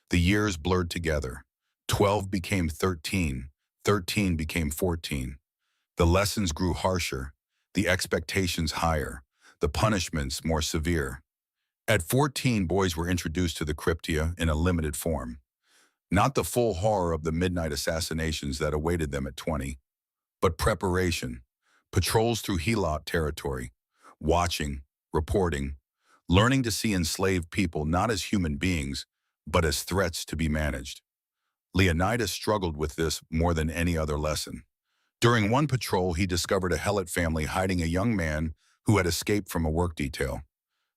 The years blurred together. 12 became 13. 13 became 14. The lessons grew harsher, the expectations higher, the punishments more severe. At 14, boys were introduced to the cryptia in a limited form. Not the full horror of the midnight assassinations that awaited them at 20, but preparation, patrols through Helot territory, watching, reporting, learning to see enslaved people not as human beings, but as threats to be managed. Leonidas struggled with this more than any other lesson. During one patrol, he discovered a Helot family hiding a young man who had escaped from a work detail.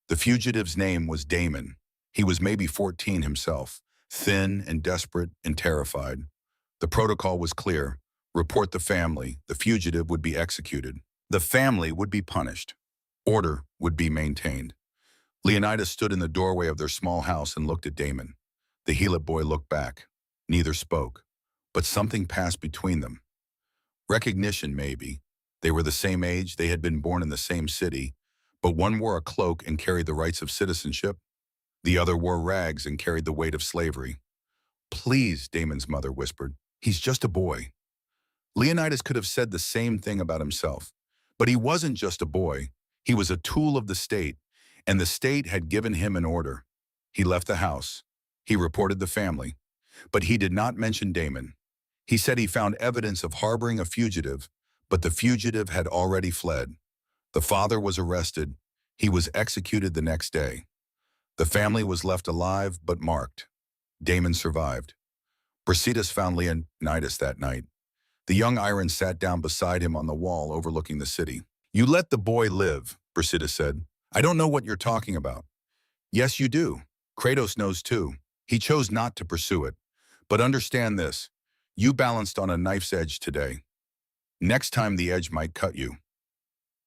The fugitive's name was Damon. He was maybe 14 himself, thin and desperate and terrified. The protocol was clear. Report the family. The fugitive would be executed. The family would be punished. Order would be maintained. Leonidas stood in the doorway of their small house and looked at Damon. The Helot boy looked back. Neither spoke, but something passed between them. Recognition, maybe. They were the same age, they had been born in the same city, but one wore a cloak and carried the rights of citizenship. The other wore rags and carried the weight of slavery. Please, Damon's mother whispered, he's just a boy. Leonidas could have said the same thing about himself, but he wasn't just a boy. He was a tool of the state, and the state had given him an order. He left the house. He reported the family, but he did not mention Damon. He said he found evidence of harboring a fugitive, but the fugitive had already fled. The father was arrested. He was executed the next day. The family was left alive but marked. Damon survived. Brasidas found Leonidas that night. The young Iron sat down beside him on the wall overlooking the city. You let the boy live, Brasidas said. I don't know what you're talking about. Yes, you do. Kratos knows too. He chose not to pursue it. But understand this. You balanced on a knife's edge today. Next time the edge might cut you.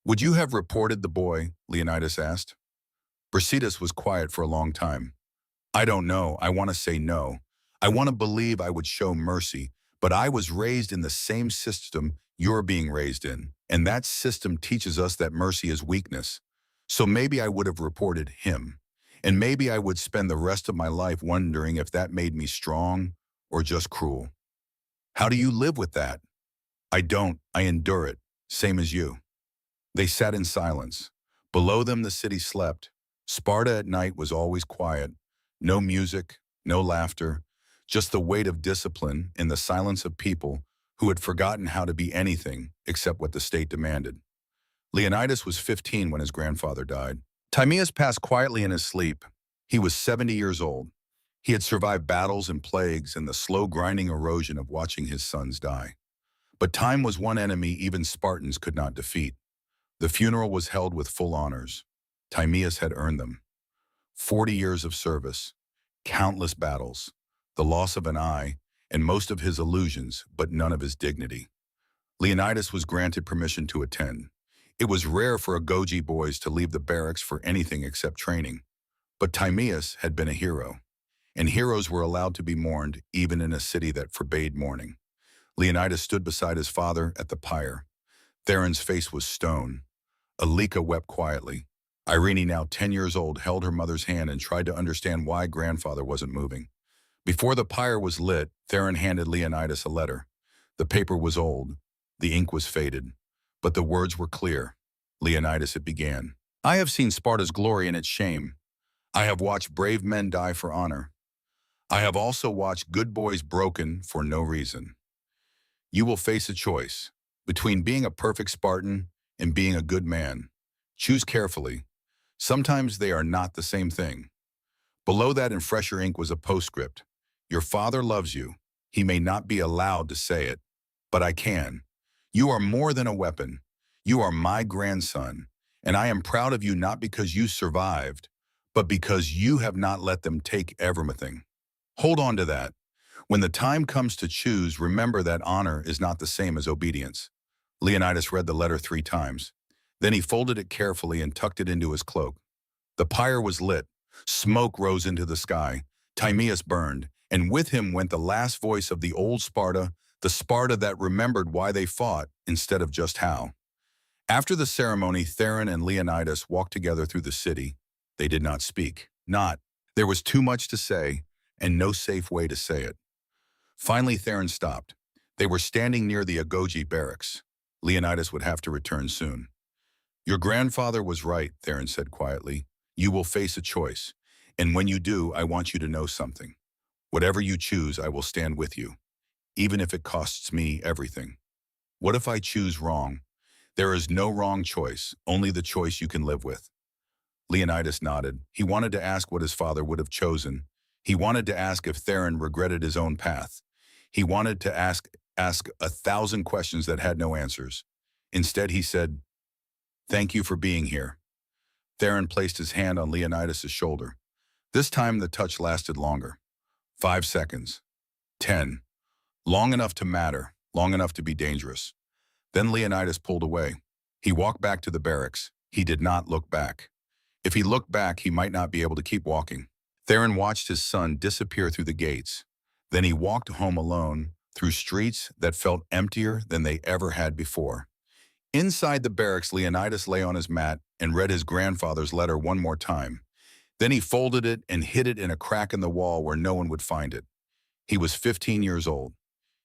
Would you have reported the boy? Leonidas asked. Brasidas was quiet for a long time. I don't know. I want to say no. I want to believe I would show mercy, but I was raised in the same system you're being raised in, and that system teaches us that mercy is weakness. So maybe I would have reported him, and maybe I would spend the rest of my life wondering if that made me strong or just cruel. How do you live with that? I don't. I endure it, same as you. They sat in silence. Below them the city slept. Sparta at night was always quiet. No music, no laughter, just the weight of discipline in the silence of people who had forgotten how to be anything except what the state demanded. Leonidas was 15 when his grandfather died. Timaeus passed quietly in his sleep. He was 70 years old. He had survived battles and plagues and the slow grinding erosion of watching his sons die. But time was one enemy even Spartans could not defeat. The funeral was held with full honors. Timaeus had earned them. 40 years of service, countless battles, the loss of an eye, and most of his illusions, but none of his dignity. Leonidas was granted permission to attend. It was rare for Agoge boys to leave the barracks for anything except training. But Timaeus had been a hero, and heroes were allowed to be mourned even in a city that forbade mourning. Leonidas stood beside his father at the pyre. Theron's face was stone. Alika wept quietly. Irene, now 10 years old, held her mother's hand and tried to understand why grandfather wasn't moving. Before the pyre was lit, Theron handed Leonidas a letter. The paper was old. The ink was faded. But the words were clear. Leonidas, it began. I have seen Sparta's glory and its shame. I have watched brave men die for honor. I have also watched good boys broken for no reason. You will face a choice between being a perfect Spartan and being a good man. Choose carefully. Sometimes they are not the same thing. Below that in fresher ink was a postscript. Your father loves you. He may not be allowed to say it, but I can. You are more than a weapon. You are my grandson, and I am proud of you not because you survived, but because you have not let them take everything. Hold on to that. When the time comes to choose, remember that honor is not the same as obedience. Leonidas read the letter 3 times. Then he folded it carefully and tucked it into his cloak. The pyre was lit. Smoke rose into the sky. Timaeus burned, and with him went the last voice of the old Sparta, the Sparta that remembered why they fought instead of just how. After the ceremony, Theron and Leonidas walked together through the city. They did not speak. Not. There was too much to say, and no safe way to say it. Finally, Theron stopped. They were standing near the Agoge barracks. Leonidas would have to return soon. Your grandfather was right, Theron said quietly. You will face a choice. And when you do, I want you to know something. Whatever you choose, I will stand with you, even if it costs me everything. What if I choose wrong? There is no wrong choice, only the choice you can live with. Leonidas nodded. He wanted to ask what his father would have chosen. He wanted to ask if Theron regretted his own path. He wanted to ask 1,000 questions that had no answers. Instead, he said, "Thank you for being here." Theron placed his hand on Leonidas' shoulder. This time the touch lasted longer. 5 seconds. 10. Long enough to matter, long enough to be dangerous. Then Leonidas pulled away. He walked back to the barracks. He did not look back. If he looked back, he might not be able to keep walking. Theron watched his son disappear through the gates. Then he walked home alone, through streets that felt emptier than they ever had before. Inside the barracks, Leonidas lay on his mat and read his grandfather's letter one more time. Then he folded it and hid it in a crack in the wall where no one would find it. He was 15 years old.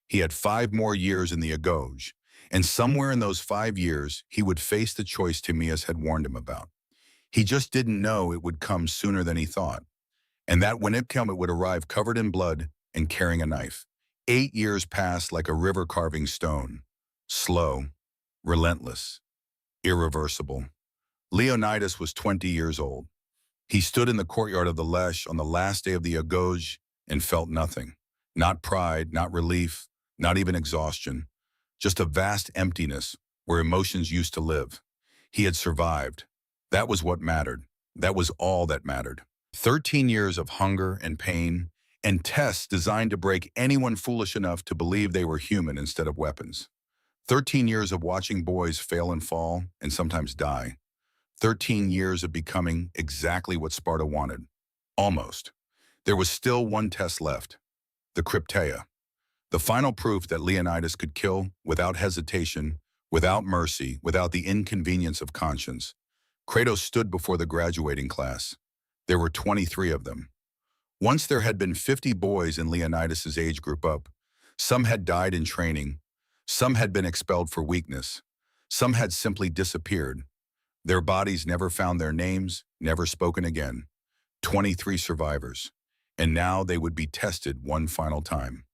He had 5 more years in the Agoge, and somewhere in those 5 years, he would face the choice Timaeus had warned him about. He just didn't know it would come sooner than he thought, and that when it came, it would arrive covered in blood and carrying a knife. 8 years passed like a river carving stone, slow, relentless, irreversible. Leonidas was 20 years old. He stood in the courtyard of the Lesh on the last day of the Agoge and felt nothing. Not pride, not relief, not even exhaustion. Just a vast emptiness where emotions used to live. He had survived. That was what mattered. That was all that mattered. 13 years of hunger and pain, and tests designed to break anyone foolish enough to believe they were human instead of weapons. 13 years of watching boys fail and fall, and sometimes die. 13 years of becoming exactly what Sparta wanted. Almost. There was still one test left. The Crypteia. The final proof that Leonidas could kill without hesitation, without mercy, without the inconvenience of conscience. Kratos stood before the graduating class. There were 23 of them. Once there had been 50 boys in Leonidas' age group up. Some had died in training. Some had been expelled for weakness. Some had simply disappeared. Their bodies never found their names, never spoken again. 23 survivors. And now they would be tested one final time.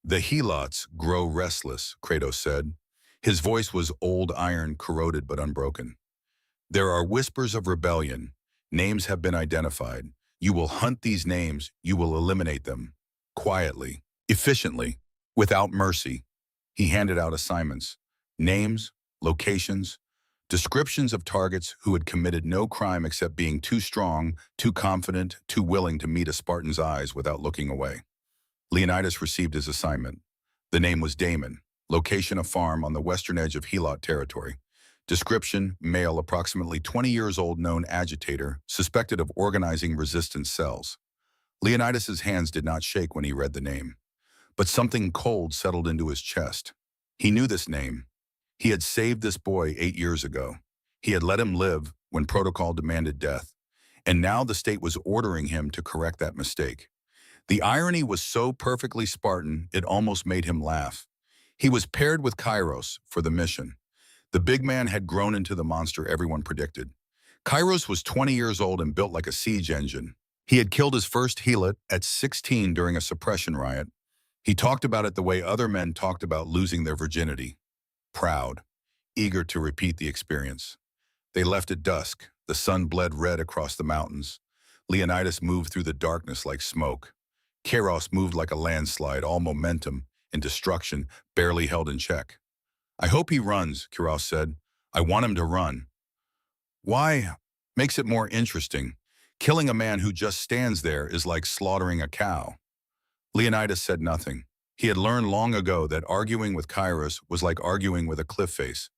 The Helots grow restless, Kratos said. His voice was old iron, corroded but unbroken. There are whispers of rebellion. Names have been identified. You will hunt these names. You will eliminate them. Quietly, efficiently, without mercy. He handed out assignments. Names, locations, descriptions of targets who had committed no crime except being too strong, too confident, too willing to meet a Spartan's eyes without looking away. Leonidas received his assignment. The name was Damon. Location a farm on the western edge of Helot territory. Description, male, approximately 20 years old, known agitator, suspected of organizing resistance cells. Leonidas' hands did not shake when he read the name, but something cold settled into his chest. He knew this name. He had saved this boy 8 years ago. He had let him live when protocol demanded death, and now the state was ordering him to correct that mistake. The irony was so perfectly Spartan, it almost made him laugh. He was paired with Kairos for the mission. The big man had grown into the monster everyone predicted. Kairos was 20 years old and built like a siege engine. He had killed his first Helot at 16 during a suppression riot. He talked about it the way other men talked about losing their virginity. Proud, eager to repeat the experience. They left at dusk. The sun bled red across the mountains. Leonidas moved through the darkness like smoke. Kairos moved like a landslide, all momentum and destruction barely held in check. I hope he runs, Kairos said. I want him to run. Why? Makes it more interesting. Killing a man who just stands there is like slaughtering a cow. Leonidas said nothing. He had learned long ago that arguing with Kairos was like arguing with a cliff face.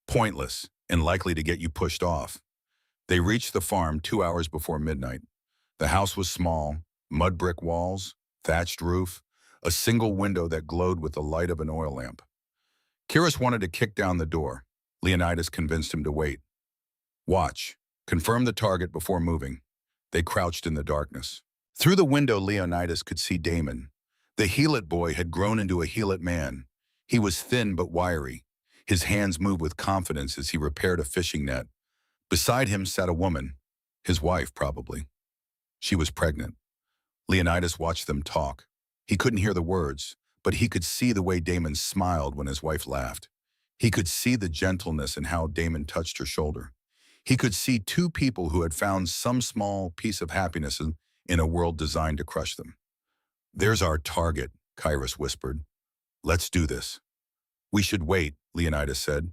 Pointless, and likely to get you pushed off. They reached the farm 2 hours before midnight. The house was small, mud brick walls, thatched roof, a single window that glowed with the light of an oil lamp. Kiros wanted to kick down the door. Leonidas convinced him to wait. Watch. Confirm the target before moving. They crouched in the darkness. Through the window, Leonidas could see Damon. The Heelot boy had grown into a Heelot man. He was thin but wiry. His hands moved with confidence as he repaired a fishing net. Beside him sat a woman, his wife probably. She was pregnant. Leonidas watched them talk. He couldn't hear the words, but he could see the way Damon smiled when his wife laughed. He could see the gentleness in how Damon touched her shoulder. He could see two people who had found some small piece of happiness in a world designed to crush them. There's our target, Kairos whispered. Let's do this. We should wait, Leonidas said.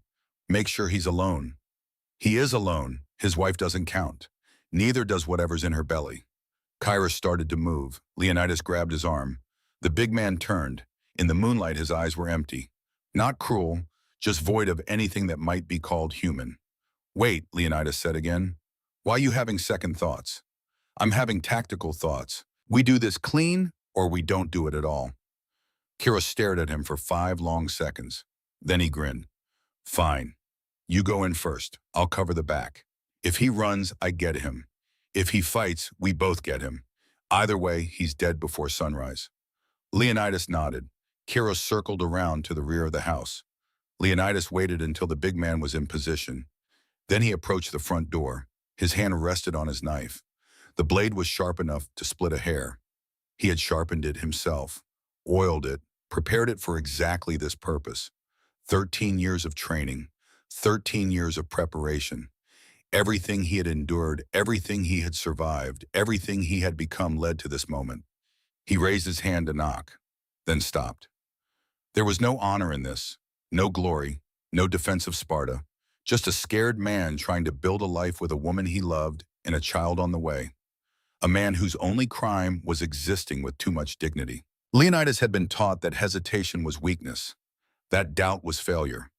Make sure he's alone. He is alone. His wife doesn't count. Neither does whatever's in her belly. Kairos started to move. Leonidas grabbed his arm. The big man turned. In the moonlight, his eyes were empty. Not cruel, just void of anything that might be called human. Wait, Leonidas said again. Why are you having second thoughts? I'm having tactical thoughts. We do this clean, or we don't do it at all. Kira stared at him for 5 long seconds. Then he grinned. Fine. You go in first. I'll cover the back. If he runs, I get him. If he fights, we both get him. Either way, he's dead before sunrise. Leonidas nodded. Kira circled around to the rear of the house. Leonidas waited until the big man was in position. Then he approached the front door. His hand rested on his knife. The blade was sharp enough to split a hair. He had sharpened it himself, oiled it, prepared it for exactly this purpose. 13 years of training, 13 years of preparation. Everything he had endured, everything he had survived, everything he had become led to this moment. He raised his hand to knock, then stopped. There was no honor in this, no glory, no defense of Sparta, just a scared man trying to build a life with a woman he loved and a child on the way. A man whose only crime was existing with too much dignity. Leonidas had been taught that hesitation was weakness, that doubt was failure,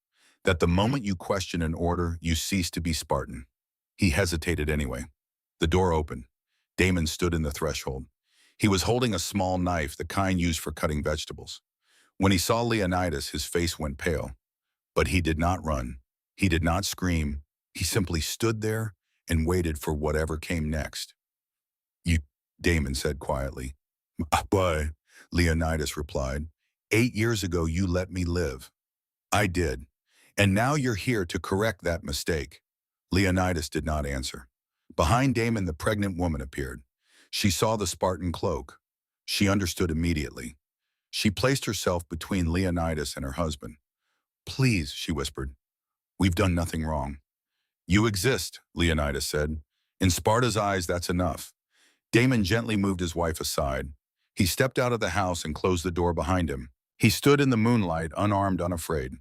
that the moment you question an order, you cease to be Spartan. He hesitated anyway. The door opened. Damon stood in the threshold. He was holding a small knife, the kind used for cutting vegetables. When he saw Leonidas, his face went pale. But he did not run. He did not scream. He simply stood there and waited for whatever came next. You, Damon said quietly. Why? Leonidas replied. 8 years ago, you let me live. I did. And now you're here to correct that mistake. Leonidas did not answer. Behind Damon, the pregnant woman appeared. She saw the Spartan cloak. She understood immediately. She placed herself between Leonidas and her husband. Please, she whispered. We've done nothing wrong. You exist, Leonidas said. In Sparta's eyes, that's enough. Damon gently moved his wife aside. He stepped out of the house and closed the door behind him. He stood in the moonlight, unarmed, unafraid.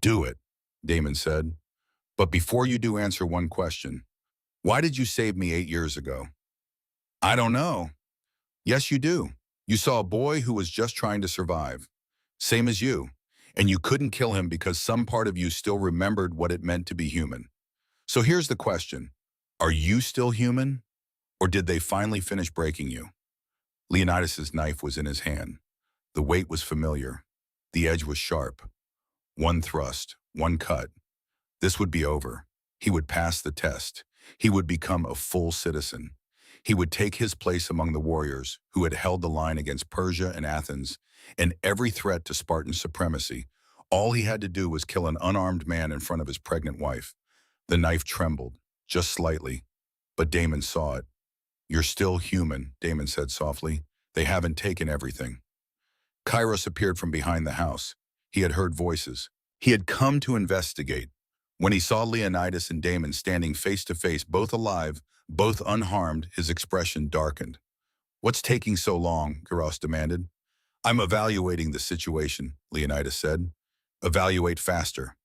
Do it, Damon said. But before you do, answer one question. Why did you save me 8 years ago? I don't know. Yes, you do. You saw a boy who was just trying to survive. Same as you. And you couldn't kill him because some part of you still remembered what it meant to be human. So here's the question. Are you still human? Or did they finally finish breaking you? Leonidas's knife was in his hand. The weight was familiar. The edge was sharp. One thrust, one cut. This would be over. He would pass the test. He would become a full citizen. He would take his place among the warriors who had held the line against Persia and Athens and every threat to Spartan supremacy. All he had to do was kill an unarmed man in front of his pregnant wife. The knife trembled, just slightly, but Damon saw it. You're still human, Damon said softly. They haven't taken everything. Kairos appeared from behind the house. He had heard voices. He had come to investigate. When he saw Leonidas and Damon standing face to face, both alive, both unharmed, his expression darkened. What's taking so long? Kairos demanded. I'm evaluating the situation, Leonidas said. Evaluate faster.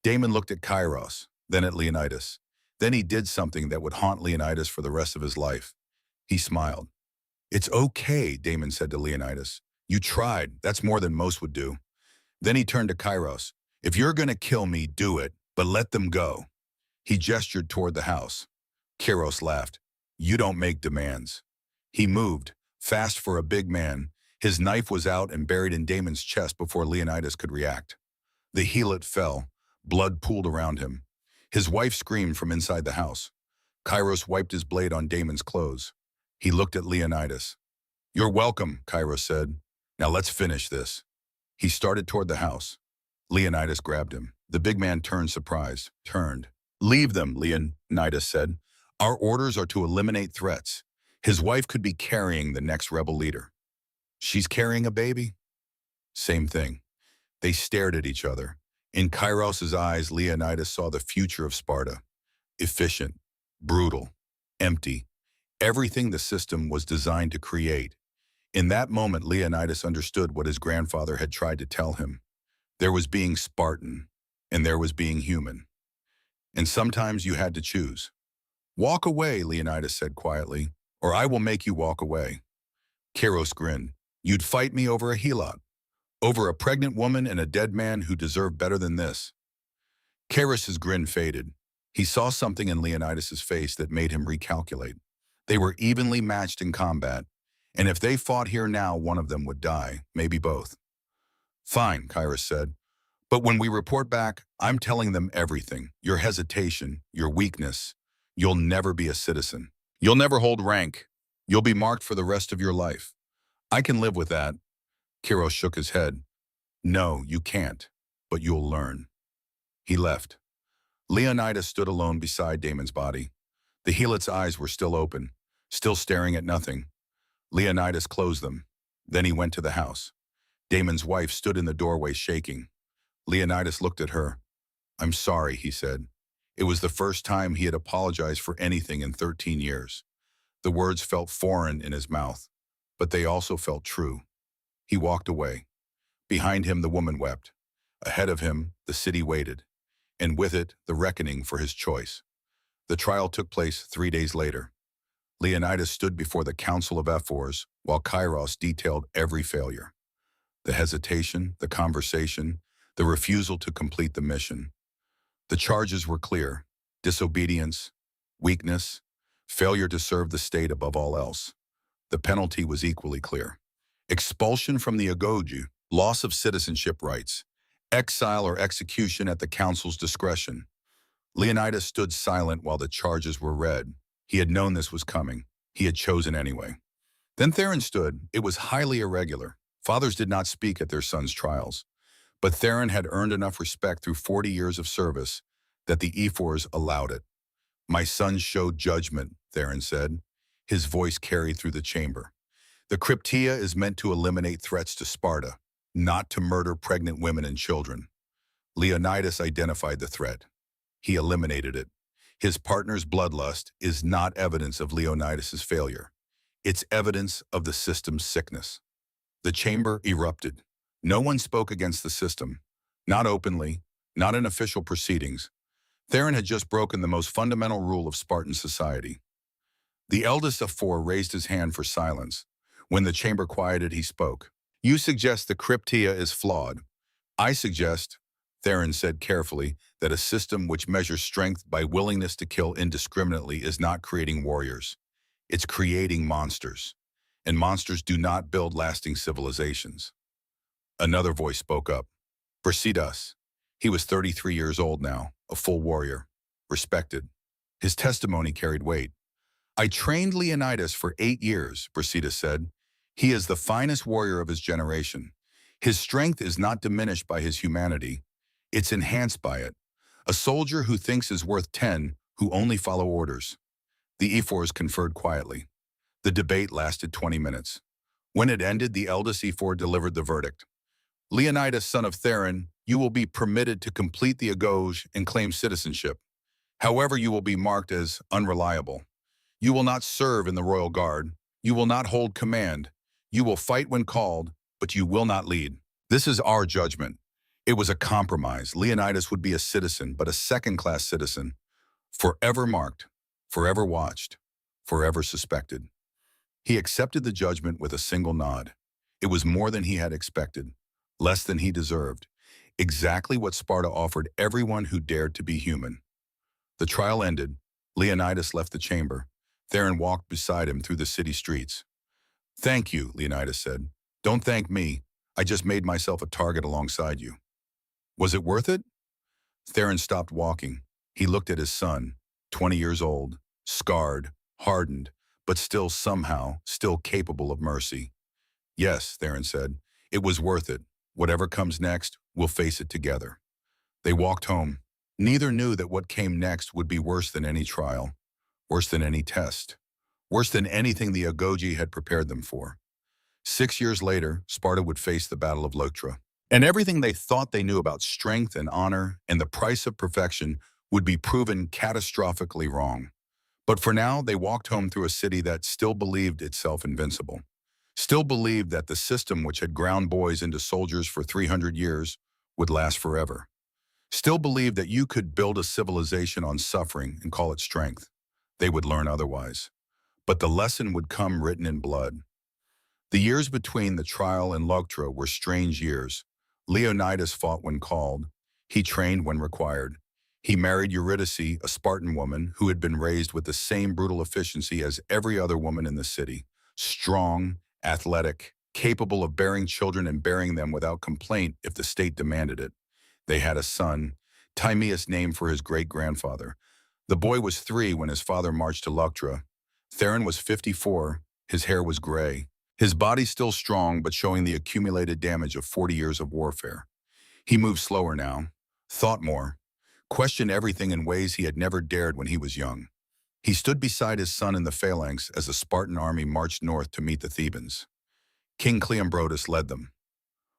Damon looked at Kairos, then at Leonidas. Then he did something that would haunt Leonidas for the rest of his life. He smiled. It's okay, Damon said to Leonidas. You tried. That's more than most would do. Then he turned to Kairos. If you're going to kill me, do it. But let them go. He gestured toward the house. Kiros laughed. You don't make demands. He moved, fast for a big man. His knife was out and buried in Damon's chest before Leonidas could react. The helot fell. Blood pooled around him. His wife screamed from inside the house. Kairos wiped his blade on Damon's clothes. He looked at Leonidas. You're welcome, Kairos said. Now let's finish this. He started toward the house. Leonidas grabbed him. The big man turned surprised. Turned. Leave them, Leonidas said. Our orders are to eliminate threats. His wife could be carrying the next rebel leader. She's carrying a baby? Same thing. They stared at each other. In Kairos's eyes, Leonidas saw the future of Sparta. Efficient, brutal, empty. Everything the system was designed to create. In that moment, Leonidas understood what his grandfather had tried to tell him. There was being Spartan, and there was being human. And sometimes you had to choose. Walk away, Leonidas said quietly, or I will make you walk away. Kairos grinned. You'd fight me over a helot, over a pregnant woman and a dead man who deserved better than this. Kairos's grin faded. He saw something in Leonidas's face that made him recalculate. They were evenly matched in combat, and if they fought here now, one of them would die, maybe both. Fine, Kairos said. But when we report back, I'm telling them everything. Your hesitation, your weakness. You'll never be a citizen. You'll never hold rank. You'll be marked for the rest of your life. I can live with that. Kairos shook his head. No, you can't, but you'll learn. He left. Leonidas stood alone beside Damon's body. The helot's eyes were still open, still staring at nothing. Leonidas closed them. Then he went to the house. Damon's wife stood in the doorway shaking. Leonidas looked at her. I'm sorry, he said. It was the first time he had apologized for anything in 13 years. The words felt foreign in his mouth, but they also felt true. He walked away. Behind him, the woman wept. Ahead of him, the city waited, and with it, the reckoning for his choice. The trial took place 3 days later. Leonidas stood before the Council of Ephors while Kairos detailed every failure. The hesitation, the conversation, the refusal to complete the mission. The charges were clear: disobedience, weakness, failure to serve the state above all else. The penalty was equally clear: expulsion from the agoge, loss of citizenship rights, exile or execution at the council's discretion. Leonidas stood silent while the charges were read. He had known this was coming. He had chosen anyway. Then Theron stood. It was highly irregular. Fathers did not speak at their sons' trials. But Theron had earned enough respect through 40 years of service that the Ephors allowed it. My son showed judgment, Theron said. His voice carried through the chamber. The Cryptia is meant to eliminate threats to Sparta, not to murder pregnant women and children. Leonidas identified the threat. He eliminated it. His partner's bloodlust is not evidence of Leonidas's failure. It's evidence of the system's sickness. The chamber erupted. No one spoke against the system, not openly, not in official proceedings. Theron had just broken the most fundamental rule of Spartan society. The eldest of four raised his hand for silence. When the chamber quieted, he spoke. You suggest the Cryptia is flawed. I suggest, Theron said carefully, that a system which measures strength by willingness to kill indiscriminately is not creating warriors. It's creating monsters. And monsters do not build lasting civilizations. Another voice spoke up. Brasidas. He was 33 years old now, a full warrior, respected. His testimony carried weight. I trained Leonidas for 8 years, Brasidas said. He is the finest warrior of his generation. His strength is not diminished by his humanity. It's enhanced by it. A soldier who thinks is worth 10, who only follow orders. The Ephors conferred quietly. The debate lasted 20 minutes. When it ended, the eldest Ephor delivered the verdict. Leonidas, son of Theron, you will be permitted to complete the agoge and claim citizenship. However, you will be marked as unreliable. You will not serve in the royal guard. You will not hold command. You will fight when called, but you will not lead. This is our judgment. It was a compromise. Leonidas would be a citizen, but a second-class citizen, forever marked, forever watched, forever suspected. He accepted the judgment with a single nod. It was more than he had expected, less than he deserved. exactly what Sparta offered everyone who dared to be human. The trial ended. Leonidas left the chamber. Theron walked beside him through the city streets. "Thank you," Leonidas said. "Don't thank me. I just made myself a target alongside you." "Was it worth it?" Theron stopped walking. He looked at his son, 20 years old, scarred, hardened, but still capable of mercy. "Yes," Theron said. "It was worth it. Whatever comes next, we'll face it together." They walked home. Neither knew that what came next would be worse than any trial, worse than any test, worse than anything the Agoge had prepared them for. 6 years later, Sparta would face the Battle of Leuctra. And everything they thought they knew about strength and honor and the price of perfection would be proven catastrophically wrong. But for now, they walked home through a city that still believed itself invincible, still believed that the system which had ground boys into soldiers for 300 years would last forever, still believed that you could build a civilization on suffering and call it strength. They would learn otherwise. But the lesson would come written in blood. The years between the trial and Leuctra were strange years. Leonidas fought when called. He trained when required. He married Eurydice, a Spartan woman who had been raised with the same brutal efficiency as every other woman in the city. Strong, athletic, capable of bearing children and bearing them without complaint if the state demanded it. They had a son, Timaeus named for his great-grandfather. The boy was 3 when his father marched to Leuctra. Theron was 54. His hair was gray. His body still strong, but showing the accumulated damage of 40 years of warfare. He moved slower now, thought more, questioned everything in ways he had never dared when he was young. He stood beside his son in the phalanx as the Spartan army marched north to meet the Thebans. King Cleombrotus led them.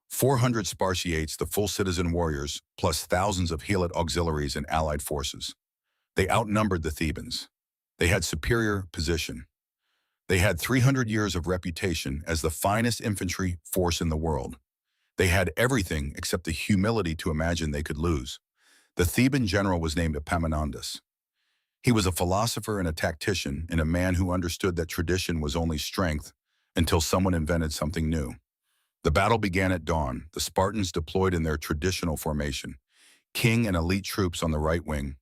400 Spartiates, the full citizen warriors, plus thousands of Helot auxiliaries and allied forces. They outnumbered the Thebans. They had superior position. They had 300 years of reputation as the finest infantry force in the world. They had everything except the humility to imagine they could lose. The Theban general was named Epaminondas. He was a philosopher and a tactician, and a man who understood that tradition was only strength until someone invented something new. The battle began at dawn. The Spartans deployed in their traditional formation. King and elite troops on the right wing,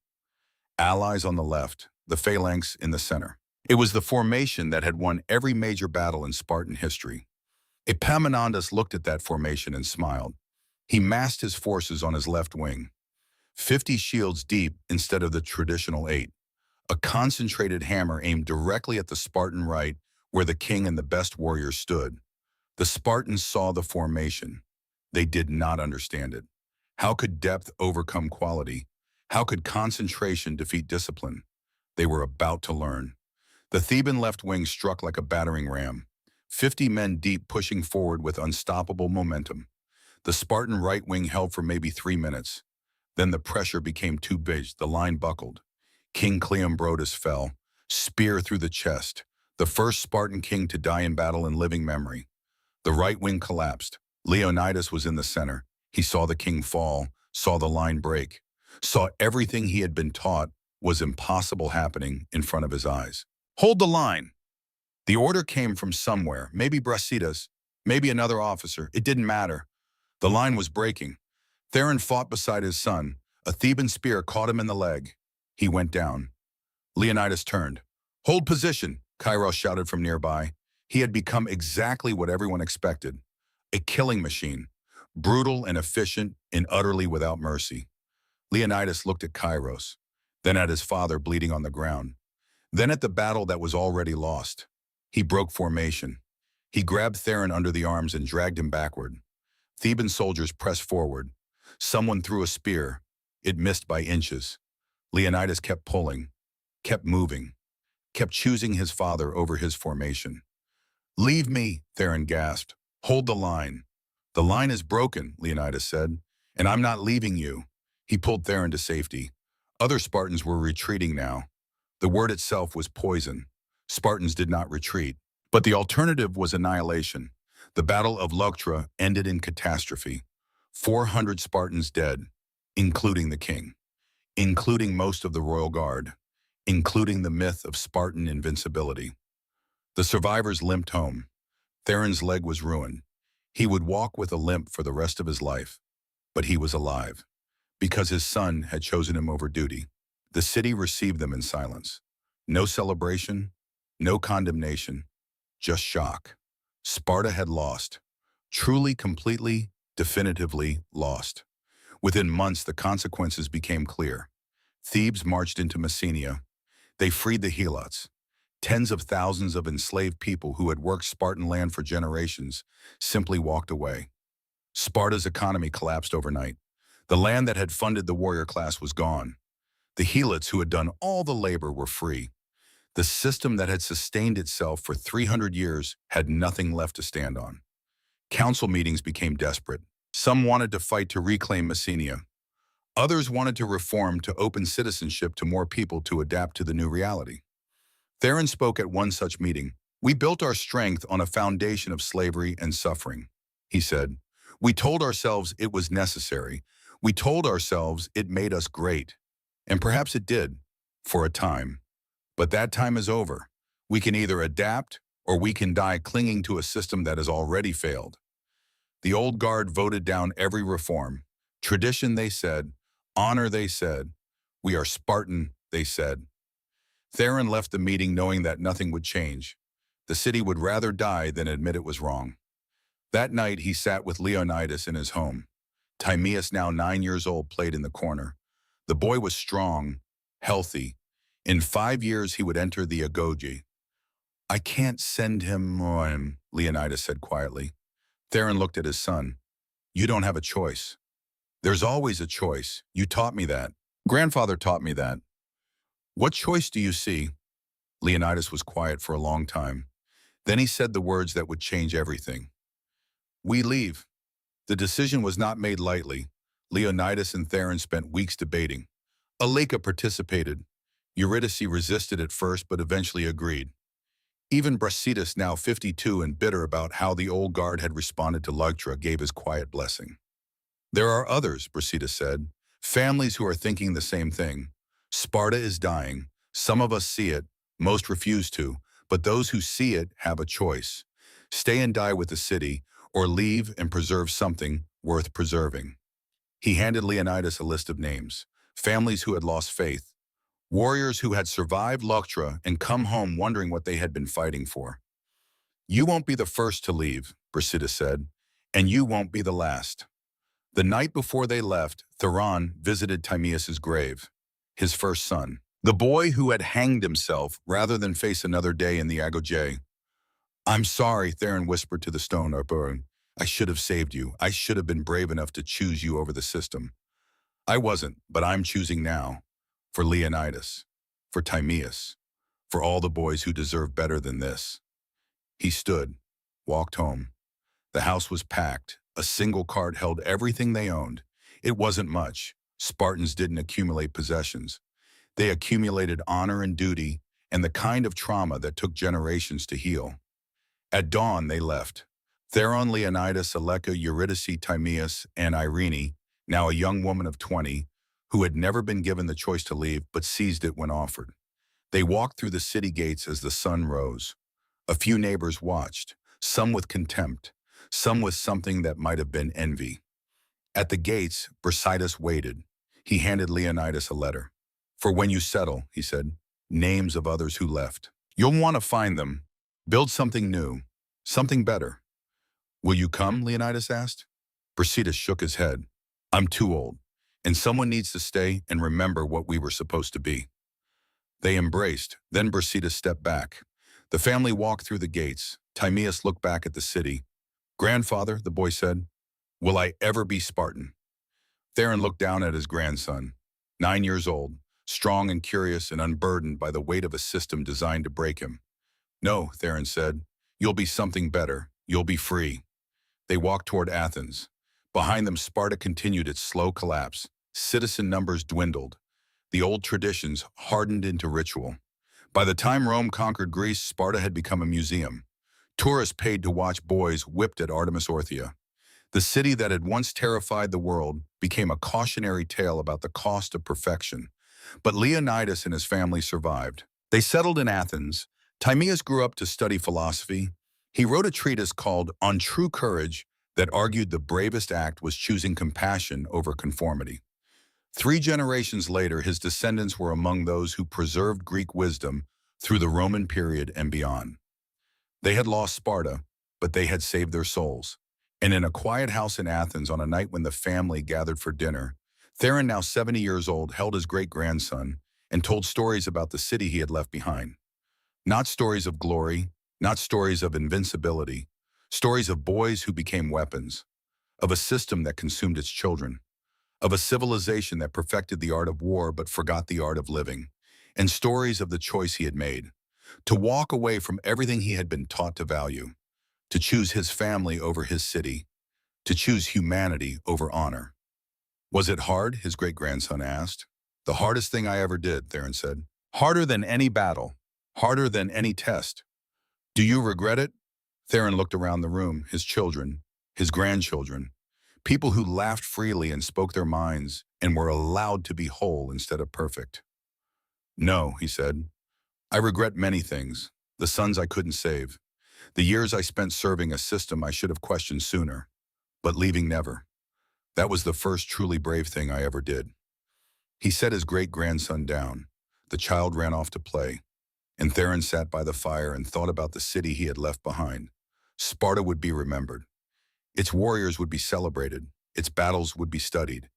allies on the left, the phalanx in the center. It was the formation that had won every major battle in Spartan history. Epaminondas looked at that formation and smiled. He massed his forces on his left wing, 50 shields deep instead of the traditional 8. A concentrated hammer aimed directly at the Spartan right, where the king and the best warriors stood. The Spartans saw the formation. They did not understand it. How could depth overcome quality? How could concentration defeat discipline? They were about to learn. The Theban left wing struck like a battering ram, 50 men deep pushing forward with unstoppable momentum. The Spartan right wing held for maybe 3 minutes. Then the pressure became too big, the line buckled. King Cleombrotus fell, spear through the chest, the first Spartan king to die in battle in living memory. The right wing collapsed. Leonidas was in the center. He saw the king fall, saw the line break, saw everything he had been taught was impossible happening in front of his eyes. "Hold the line." The order came from somewhere, maybe Brasidas, maybe another officer. It didn't matter. The line was breaking. Theron fought beside his son. A Theban spear caught him in the leg. He went down. Leonidas turned. "Hold position," Kairos shouted from nearby. He had become exactly what everyone expected. A killing machine, brutal and efficient and utterly without mercy. Leonidas looked at Kairos, then at his father bleeding on the ground, then at the battle that was already lost. He broke formation. He grabbed Theron under the arms and dragged him backward. Theban soldiers pressed forward. Someone threw a spear. It missed by inches. Leonidas kept pulling, kept moving, kept choosing his father over his formation. "Leave me," Theron gasped. "Hold the line." "The line is broken," Leonidas said, "and I'm not leaving you." He pulled Theron to safety. Other Spartans were retreating now. The word itself was poison. Spartans did not retreat. But the alternative was annihilation. The Battle of Leuctra ended in catastrophe. 400 Spartans dead, including the king, including most of the royal guard, including the myth of Spartan invincibility. The survivors limped home. Theron's leg was ruined. He would walk with a limp for the rest of his life. but he was alive, because his son had chosen him over duty. The city received them in silence. No celebration, no condemnation, just shock. Sparta had lost. Truly, completely, definitively lost. Within months, the consequences became clear. Thebes marched into Messenia. They freed the Helots. Tens of thousands of enslaved people who had worked Spartan land for generations simply walked away. Sparta's economy collapsed overnight. The land that had funded the warrior class was gone. The Helots who had done all the labor were free. The system that had sustained itself for 300 years had nothing left to stand on. Council meetings became desperate. Some wanted to fight to reclaim Messenia. Others wanted to reform to open citizenship to more people to adapt to the new reality. Theron spoke at one such meeting. "We built our strength on a foundation of slavery and suffering," he said. "We told ourselves it was necessary. We told ourselves it made us great. And perhaps it did, for a time. But that time is over. We can either adapt or we can die clinging to a system that has already failed." The old guard voted down every reform. Tradition, they said. Honor, they said. We are Spartan, they said. Theron left the meeting knowing that nothing would change. The city would rather die than admit it was wrong. That night, he sat with Leonidas in his home. Timaeus, now 9 years old, played in the corner. The boy was strong, healthy. In 5 years, he would enter the agoge. "I can't send him on," Leonidas said quietly. Theron looked at his son. "You don't have a choice." "There's always a choice. You taught me that. Grandfather taught me that." "What choice do you see?" Leonidas was quiet for a long time. Then he said the words that would change everything. "We leave." The decision was not made lightly. Leonidas and Theron spent weeks debating. Aleka participated. Eurydice resisted at first but eventually agreed. Even Brasidas, now 52 and bitter about how the old guard had responded to Leuctra, gave his quiet blessing. "There are others," Brasidas said, "families who are thinking the same thing. Sparta is dying. Some of us see it, most refuse to, but those who see it have a choice. Stay and die with the city, or leave and preserve something worth preserving." He handed Leonidas a list of names, families who had lost faith, warriors who had survived Leuctra and come home wondering what they had been fighting for. "You won't be the first to leave," Brasidas said, "and you won't be the last." The night before they left, Theron visited Timaeus' grave, his first son, the boy who had hanged himself rather than face another day in the agoge. "I'm sorry," Theron whispered to the stone upper. "I should have saved you. I should have been brave enough to choose you over the system. I wasn't, but I'm choosing now. For Leonidas, for Timaeus, for all the boys who deserve better than this." He stood, walked home. The house was packed. A single cart held everything they owned. It wasn't much. Spartans didn't accumulate possessions. They accumulated honor and duty and the kind of trauma that took generations to heal. At dawn, they left. Theron, Leonidas, Aleka, Eurydice, Timaeus, and Irene, now a young woman of 20, who had never been given the choice to leave but seized it when offered. They walked through the city gates as the sun rose. A few neighbors watched, some with contempt, some with something that might have been envy. At the gates, Brasidas waited. He handed Leonidas a letter. "For when you settle," he said, "names of others who left. You'll want to find them. Build something new, something better." "Will you come?" Leonidas asked. Brasidas shook his head. "I'm too old, and someone needs to stay and remember what we were supposed to be." They embraced. Then Brasidas stepped back. The family walked through the gates. Timaeus looked back at the city. "Grandfather," the boy said, "will I ever be Spartan?" Theron looked down at his grandson, 9 years old, strong and curious and unburdened by the weight of a system designed to break him. "No," Theron said, "you'll be something better. You'll be free." They walked toward Athens. Behind them, Sparta continued its slow collapse. Citizen numbers dwindled. The old traditions hardened into ritual. By the time Rome conquered Greece, Sparta had become a museum. Tourists paid to watch boys whipped at Artemis Orthia. The city that had once terrified the world became a cautionary tale about the cost of perfection. But Leonidas and his family survived. They settled in Athens. Timaeus grew up to study philosophy. He wrote a treatise called On True Courage that argued the bravest act was choosing compassion over conformity. 3 generations later, his descendants were among those who preserved Greek wisdom through the Roman period and beyond. They had lost Sparta, but they had saved their souls. And in a quiet house in Athens on a night when the family gathered for dinner, Theron, now 70 years old, held his great-grandson and told stories about the city he had left behind. Not stories of glory, not stories of invincibility, stories of boys who became weapons, of a system that consumed its children, of a civilization that perfected the art of war but forgot the art of living, and stories of the choice he had made, to walk away from everything he had been taught to value, to choose his family over his city, to choose humanity over honor. Was it hard? His great-grandson asked. The hardest thing I ever did, Theron said. Harder than any battle, harder than any test. Do you regret it? Theron looked around the room, his children, his grandchildren, people who laughed freely and spoke their minds and were allowed to be whole instead of perfect. No, he said. I regret many things. The sons I couldn't save. The years I spent serving a system I should have questioned sooner. But leaving never. That was the first truly brave thing I ever did. He set his great-grandson down. The child ran off to play, and Theron sat by the fire and thought about the city he had left behind. Sparta would be remembered. Its warriors would be celebrated. Its battles would be studied.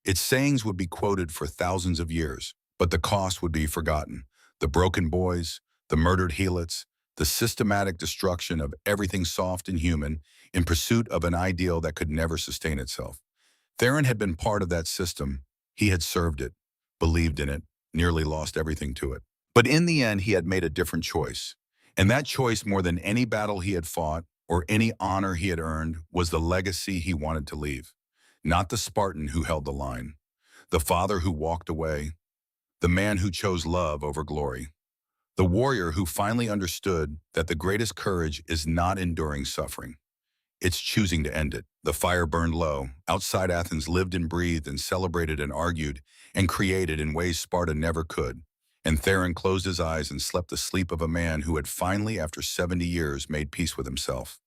Its sayings would be quoted for thousands of years, but the cost would be forgotten. The broken boys, the murdered helots, the systematic destruction of everything soft and human in pursuit of an ideal that could never sustain itself. Theron had been part of that system. He had served it, believed in it, nearly lost everything to it. But in the end, he had made a different choice. And that choice, more than any battle he had fought or any honor he had earned, was the legacy he wanted to leave. Not the Spartan who held the line, the father who walked away, the man who chose love over glory, the warrior who finally understood that the greatest courage is not enduring suffering. It's choosing to end it. The fire burned low. Outside Athens lived and breathed and celebrated and argued and created in ways Sparta never could. And Theron closed his eyes and slept the sleep of a man who had finally, after 70 years, made peace with himself.